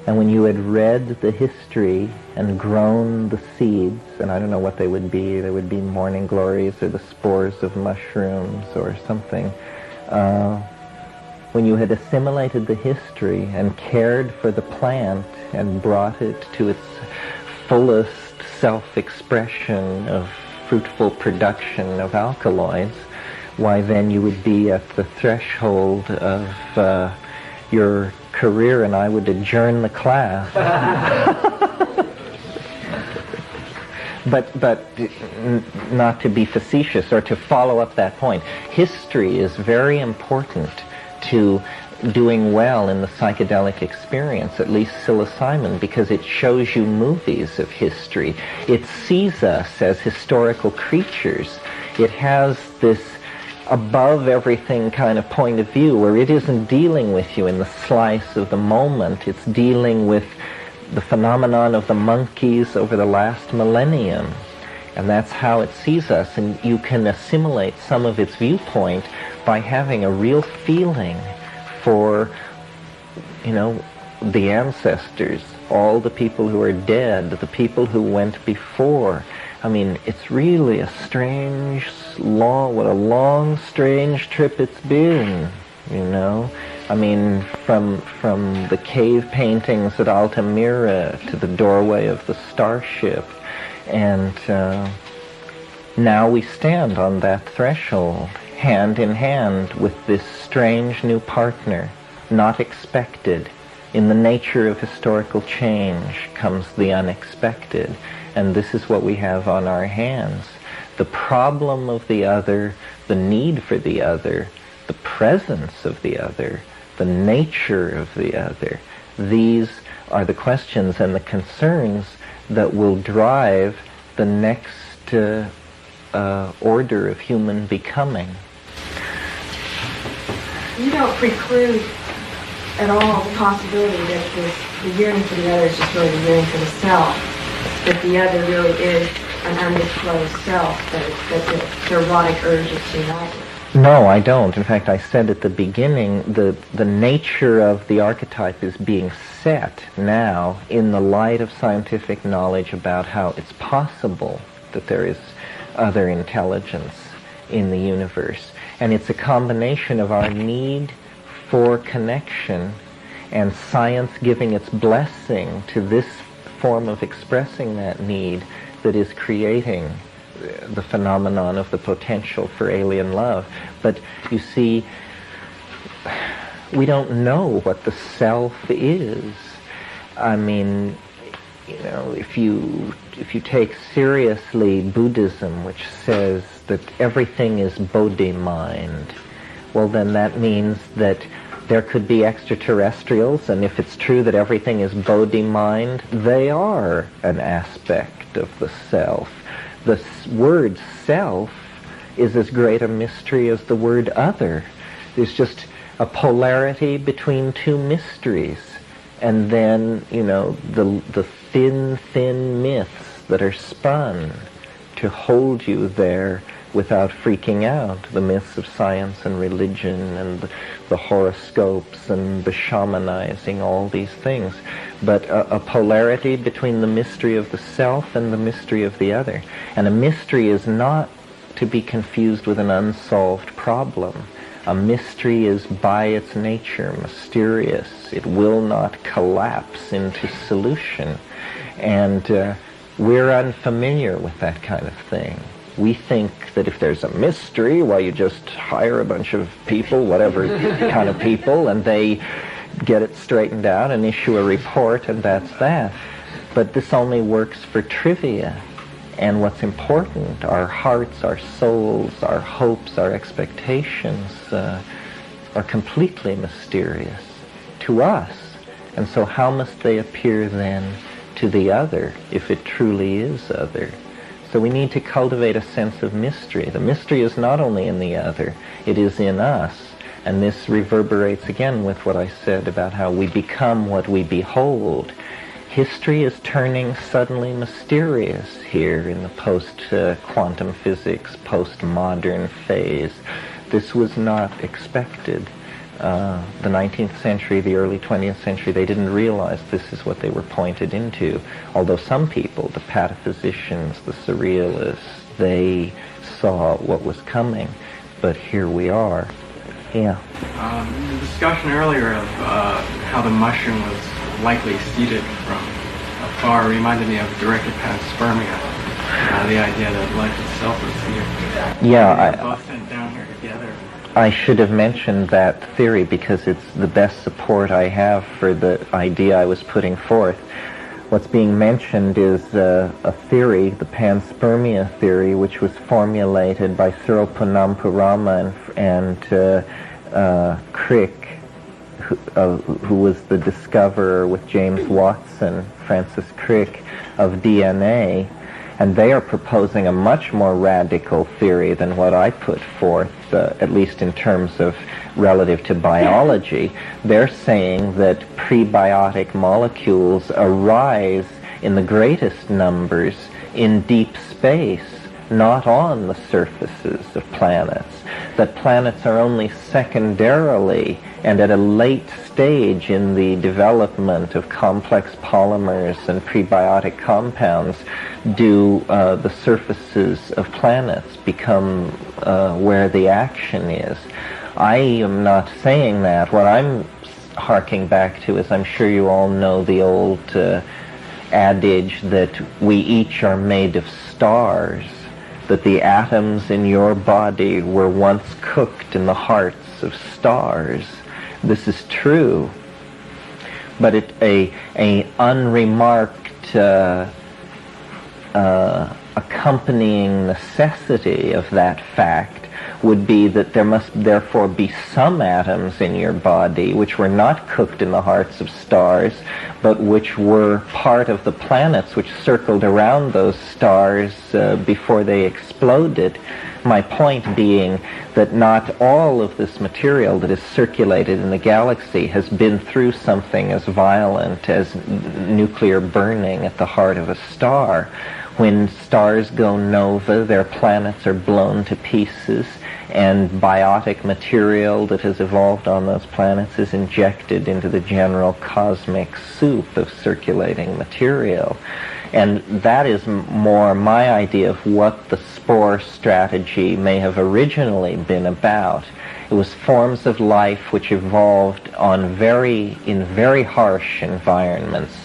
And when you had read the history and grown the seeds, and I don't know what they would be morning glories or the spores of mushrooms or something, when you had assimilated the history and cared for the plant and brought it to its fullest self-expression of fruitful production of alkaloids, why then you would be at the threshold of your career and I would adjourn the class. But not to be facetious or to follow up that point, history is very important to doing well in the psychedelic experience, at least psilocybin, because it shows you movies of history. It sees us as historical creatures. It has this above everything kind of point of view where it isn't dealing with you in the slice of the moment. It's dealing with the phenomenon of the monkeys over the last millennium. And that's how it sees us. And you can assimilate some of its viewpoint by having a real feeling for, the ancestors, all the people who are dead, the people who went before. I mean, it's really a long, strange trip it's been, I mean, from the cave paintings at Altamira to the doorway of the starship. And now we stand on that threshold, hand in hand with this strange new partner, not expected. In the nature of historical change comes the unexpected, and this is what we have on our hands. The problem of the other, the need for the other, the presence of the other, the nature of the other. These are the questions and the concerns that will drive the next order of human becoming. You don't preclude at all the possibility that the yearning for the other is just really the yearning for the self, that the other really is an undisclosed self, that the erotic urge is united. No, I don't. In fact, I said at the beginning, the nature of the archetype is being set now in the light of scientific knowledge about how it's possible that there is other intelligence in the universe. And it's a combination of our need for connection and science giving its blessing to this form of expressing that need that is creating the phenomenon of the potential for alien love. But you see, we don't know what the self is. I mean, if you take seriously Buddhism, which says that everything is Bodhi mind, well then that means that there could be extraterrestrials, and if it's true that everything is Bodhi mind, they are an aspect of the self. The word self is as great a mystery as the word other. There's just a polarity between two mysteries. And then, the thin myths that are spun to hold you there without freaking out. The myths of science and religion and the horoscopes and the shamanizing, all these things. But a polarity between the mystery of the self and the mystery of the other. And a mystery is not to be confused with an unsolved problem. A mystery is by its nature mysterious. It will not collapse into solution. And we're unfamiliar with that kind of thing. We think that if there's a mystery, well, you just hire a bunch of people, whatever kind of people, and they get it straightened out and issue a report, and that's that. But this only works for trivia. And what's important, our hearts, our souls, our hopes, our expectations are completely mysterious to us. And so how must they appear then to the other, if it truly is other? So we need to cultivate a sense of mystery. The mystery is not only in the other, it is in us. And this reverberates again with what I said about how we become what we behold. History is turning suddenly mysterious here in the post-quantum physics, post-modern phase. This was not expected. The 19th century, the early 20th century, they didn't realize this is what they were pointed into. Although some people, the pataphysicians, the surrealists, they saw what was coming. But here we are. Yeah. The discussion earlier of how the mushroom was likely seeded from afar reminded me of directed panspermia, the idea that life itself was seeded. Yeah, both sent down here together. I should have mentioned that theory because it's the best support I have for the idea I was putting forth. What's being mentioned is a theory, the panspermia theory, which was formulated by Cyril Poonnampurama and Crick, who was the discoverer with James Watson, Francis Crick, of DNA. And they are proposing a much more radical theory than what I put forth, at least in terms of relative to biology. They're saying that prebiotic molecules arise in the greatest numbers in deep space, not on the surfaces of planets. That planets are only secondarily and at a late stage in the development of complex polymers and prebiotic compounds do the surfaces of planets become where the action is. I am not saying that. What I'm harking back to is, I'm sure you all know the old adage that we each are made of stars, that the atoms in your body were once cooked in the hearts of stars. This is true, but a unremarked accompanying necessity of that fact would be that there must therefore be some atoms in your body which were not cooked in the hearts of stars, but which were part of the planets which circled around those stars before they exploded. My point being that not all of this material that is circulated in the galaxy has been through something as violent as nuclear burning at the heart of a star. When stars go nova, their planets are blown to pieces, and biotic material that has evolved on those planets is injected into the general cosmic soup of circulating material. And that is more my idea of what the spore strategy may have originally been about. It was forms of life which evolved in very harsh environments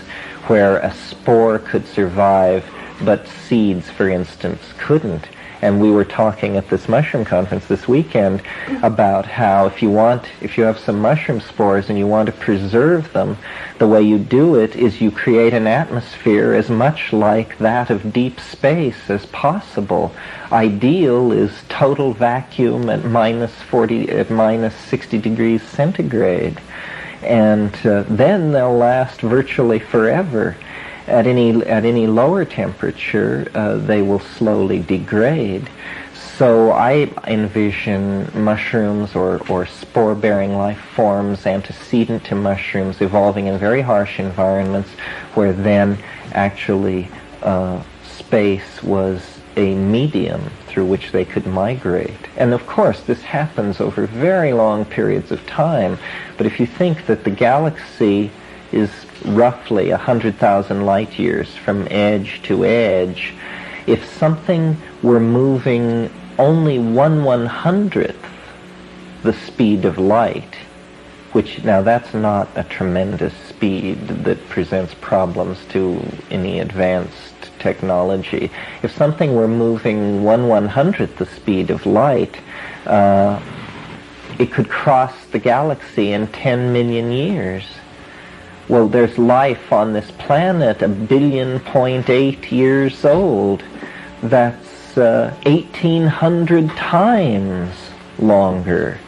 where a spore could survive but seeds, for instance, couldn't. And we were talking at this mushroom conference this weekend about how if you have some mushroom spores and you want to preserve them, the way you do it is you create an atmosphere as much like that of deep space as possible. Ideal is total vacuum at minus 60 degrees centigrade. And then they'll last virtually forever. At any lower temperature, they will slowly degrade. So I envision mushrooms or spore-bearing life forms antecedent to mushrooms evolving in very harsh environments where then actually space was a medium through which they could migrate. And of course, this happens over very long periods of time. But if you think that the galaxy is roughly 100,000 light years from edge to edge, if something were moving only 1/100th the speed of light, which now that's not a tremendous speed that presents problems to any advanced technology. If something were moving 1/100th the speed of light, it could cross the galaxy in 10 million years. Well, there's life on this planet 1.8 billion years old. That's 1,800 times longer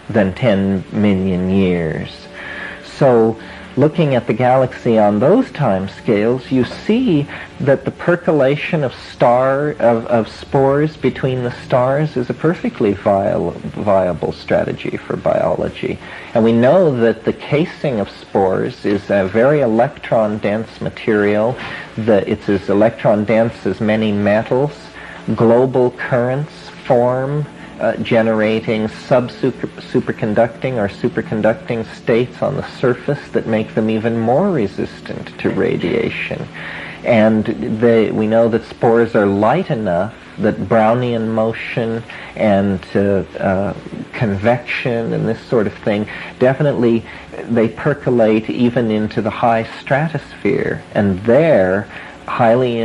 than 10 million years. So looking at the galaxy on those time scales, you see that the percolation of spores between the stars is a perfectly viable strategy for biology. And we know that the casing of spores is a very electron-dense material. It's as electron-dense as many metals. Global currents form, generating superconducting or superconducting states on the surface that make them even more resistant to radiation. And we know that spores are light enough that Brownian motion and convection and this sort of thing, definitely they percolate even into the high stratosphere. And there, highly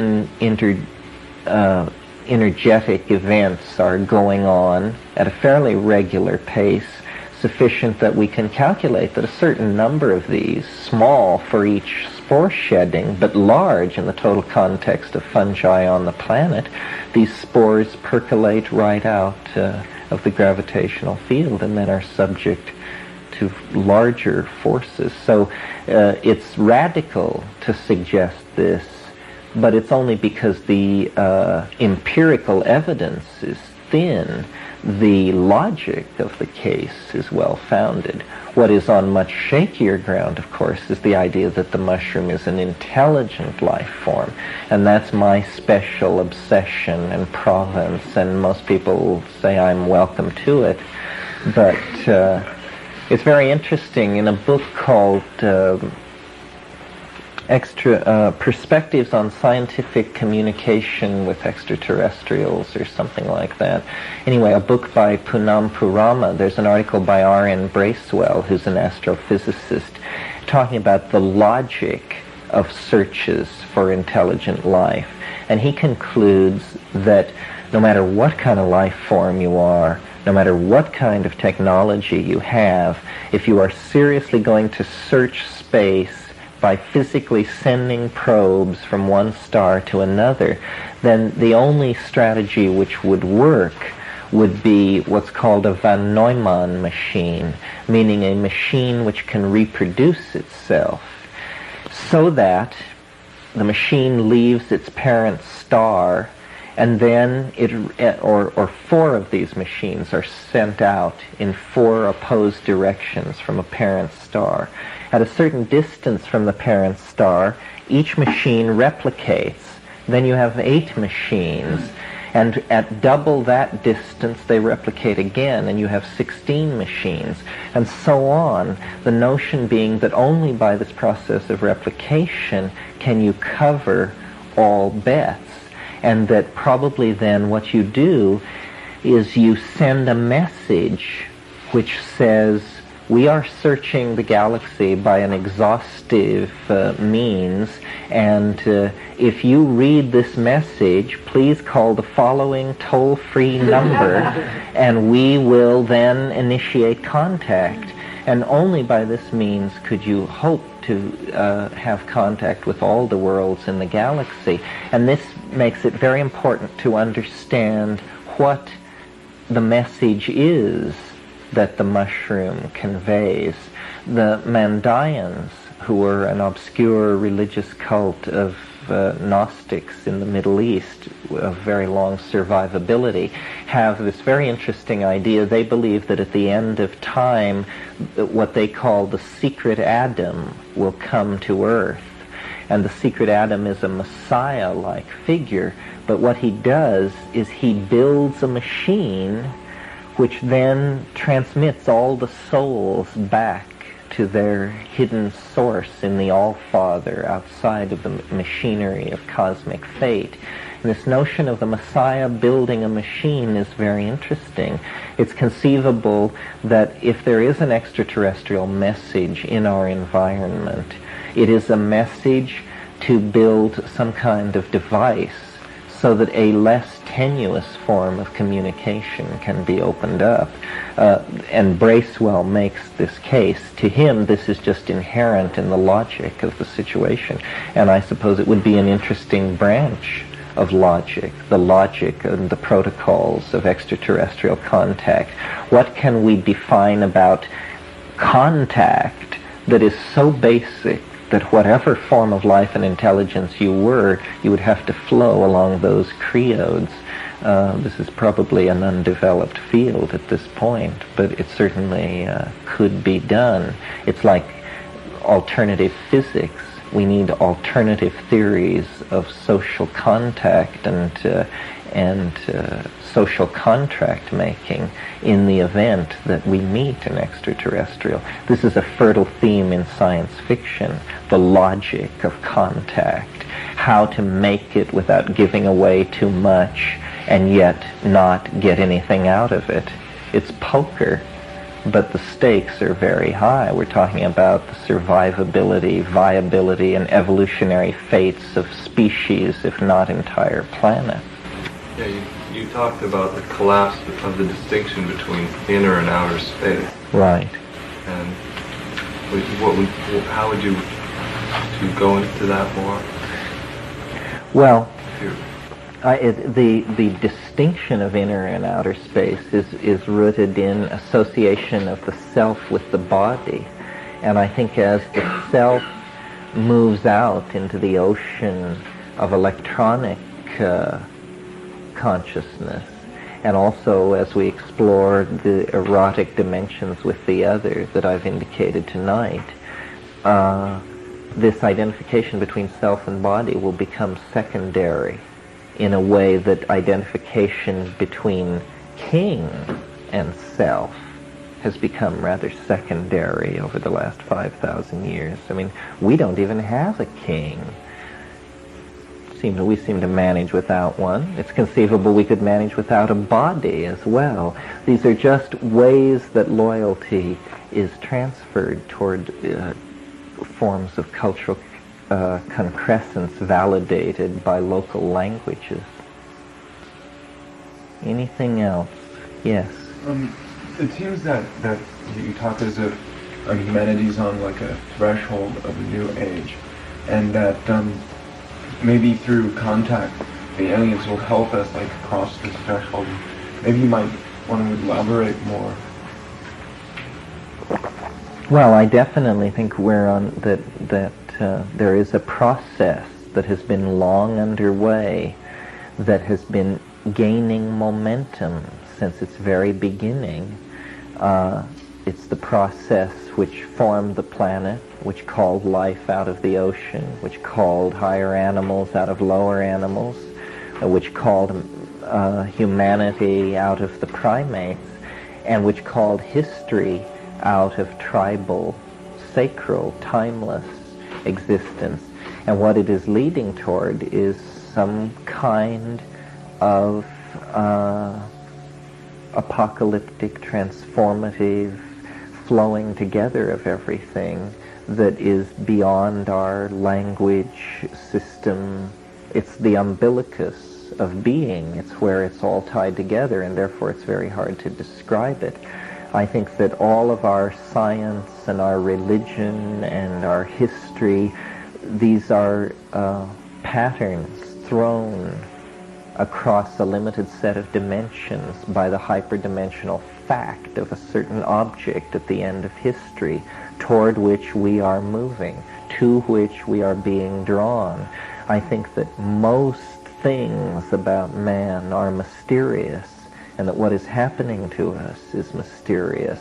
energetic events are going on at a fairly regular pace, sufficient that we can calculate that a certain number of these, small for each spore shedding, but large in the total context of fungi on the planet, these spores percolate right out of the gravitational field and then are subject to larger forces. So it's radical to suggest this, but it's only because the empirical evidence is thin. The logic of the case is well-founded. What is on much shakier ground, of course, is the idea that the mushroom is an intelligent life form. And that's my special obsession and province, and most people say I'm welcome to it. But it's very interesting. In a book called Perspectives on Scientific Communication with Extraterrestrials or something like that. Anyway, a book by Poonam Purama. There's an article by R.N. Bracewell, who's an astrophysicist, talking about the logic of searches for intelligent life. And he concludes that no matter what kind of life form you are, no matter what kind of technology you have, if you are seriously going to search space by physically sending probes from one star to another, then the only strategy which would work would be what's called a von Neumann machine, meaning a machine which can reproduce itself, so that the machine leaves its parent star, and then or four of these machines are sent out in four opposed directions from a parent star. At a certain distance from the parent star, each machine replicates. Then you have 8 machines, and at double that distance they replicate again, and you have 16 machines, and so on. The notion being that only by this process of replication can you cover all bets, and that probably then what you do is you send a message which says, we are searching the galaxy by an exhaustive means, and if you read this message, please call the following toll-free number, and we will then initiate contact. And only by this means could you hope to have contact with all the worlds in the galaxy. And this makes it very important to understand what the message is that the mushroom conveys. The Mandayans, who were an obscure religious cult of Gnostics in the Middle East of very long survivability, have this very interesting idea. They believe that at the end of time, what they call the secret Adam will come to Earth. and the secret Adam is a Messiah-like figure, but what he does is he builds a machine which then transmits all the souls back to their hidden source in the All-Father outside of the machinery of cosmic fate. And this notion of the Messiah building a machine is very interesting. It's conceivable that if there is an extraterrestrial message in our environment, it is a message to build some kind of device so that a less tenuous form of communication can be opened up. And Bracewell makes this case. To him, this is just inherent in the logic of the situation. And I suppose it would be an interesting branch of logic, the logic and the protocols of extraterrestrial contact. What can we define about contact that is so basic that whatever form of life and intelligence you were, you would have to flow along those creodes? This is probably an undeveloped field at this point, but it certainly could be done. It's like alternative physics. We need alternative theories of social contact and social contract making in the event that we meet an extraterrestrial. This is a fertile theme in science fiction, the logic of contact, how to make it without giving away too much and yet not get anything out of it. It's poker, but the stakes are very high. We're talking about the survivability, viability, and evolutionary fates of species, if not entire planets. Yeah, you talked about the collapse of the distinction between inner and outer space. Right. And how would you go into that more? Well, the distinction of inner and outer space is rooted in association of the self with the body. And I think as the self moves out into the ocean of electronic consciousness, and also as we explore the erotic dimensions with the other that I've indicated tonight, this identification between self and body will become secondary in a way that identification between king and self has become rather secondary over the last 5,000 years. I mean, we don't even have a king. We seem to manage without one. It's conceivable we could manage without a body as well. These are just ways that loyalty is transferred toward forms of cultural concrescence validated by local languages. Anything else? Yes. It seems that you talk as if humanity's on like a threshold of a new age, and that maybe through contact the aliens will help us like cross this threshold. Maybe you might want to elaborate more. Well, I definitely think we're on that there is a process that has been long underway, that has been gaining momentum since its very beginning. It's the process which formed the planet, which called life out of the ocean, which called higher animals out of lower animals, which called humanity out of the primates, and which called history out of tribal, sacral, timeless existence. And what it is leading toward is some kind of apocalyptic, transformative flowing together of everything that is beyond our language system. It's the umbilicus of being. It's where it's all tied together, and therefore it's very hard to describe it. I think that all of our science and our religion and our history, these are patterns thrown across a limited set of dimensions by the hyperdimensional fact of a certain object at the end of history, toward which we are moving, to which we are being drawn. I think that most things about man are mysterious, and that what is happening to us is mysterious.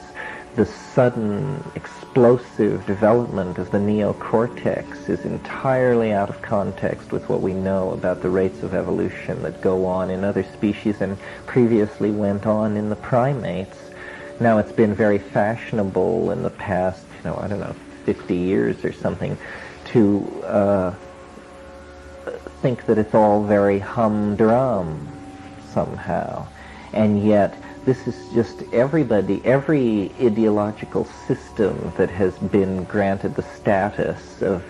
the sudden explosive development of the neocortex is entirely out of context with what we know about the rates of evolution that go on in other species and previously went on in the primates. Now it's been very fashionable in the past, 50 years or something, to think that it's all very humdrum somehow. And yet this is just every ideological system that has been granted the status of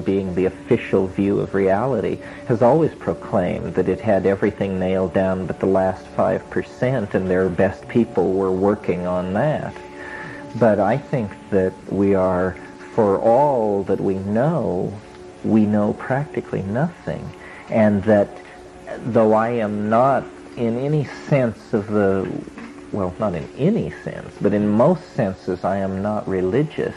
being the official view of reality has always proclaimed that it had everything nailed down but the last 5%, and their best people were working on that. But I think that we are, for all that we know practically nothing. And that though I am not in any sense of not in any sense, but in most senses I am not religious,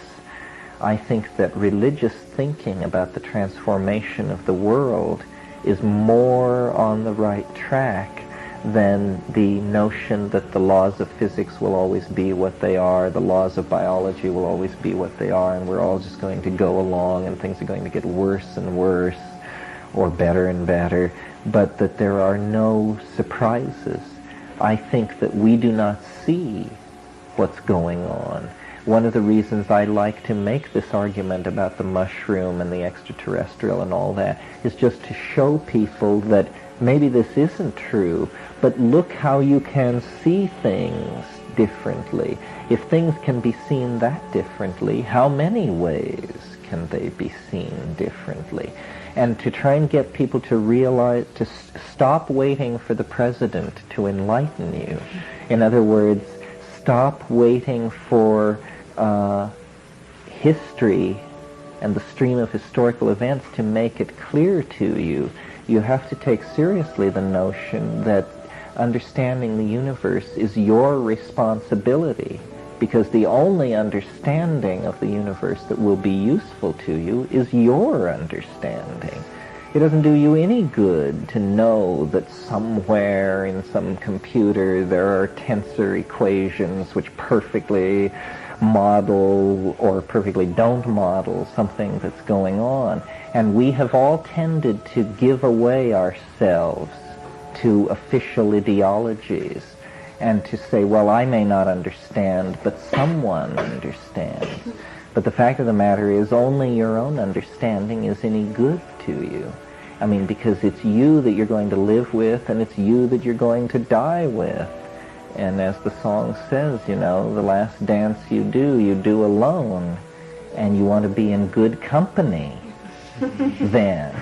I think that religious thinking about the transformation of the world is more on the right track than the notion that the laws of physics will always be what they are, the laws of biology will always be what they are, and we're all just going to go along and things are going to get worse and worse or better and better, but that there are no surprises. I think that we do not see what's going on. One of the reasons I like to make this argument about the mushroom and the extraterrestrial and all that is just to show people that maybe this isn't true, but look how you can see things differently. If things can be seen that differently, how many ways can they be seen differently? And to try and get people to realize, to stop waiting for the president to enlighten you. In other words, stop waiting for history and the stream of historical events to make it clear to you. You have to take seriously the notion that understanding the universe is your responsibility, because the only understanding of the universe that will be useful to you is your understanding. It doesn't do you any good to know that somewhere in some computer there are tensor equations which perfectly model or perfectly don't model something that's going on. And we have all tended to give away ourselves to official ideologies and to say, well, I may not understand, but someone understands. But the fact of the matter is only your own understanding is any good to you. I mean, because it's you that you're going to live with, and it's you that you're going to die with. And as the song says, the last dance you do alone, and you want to be in good company then.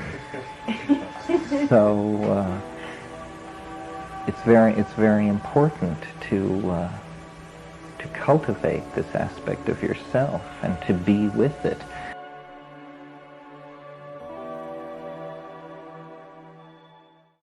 So it's very important to cultivate this aspect of yourself and to be with it.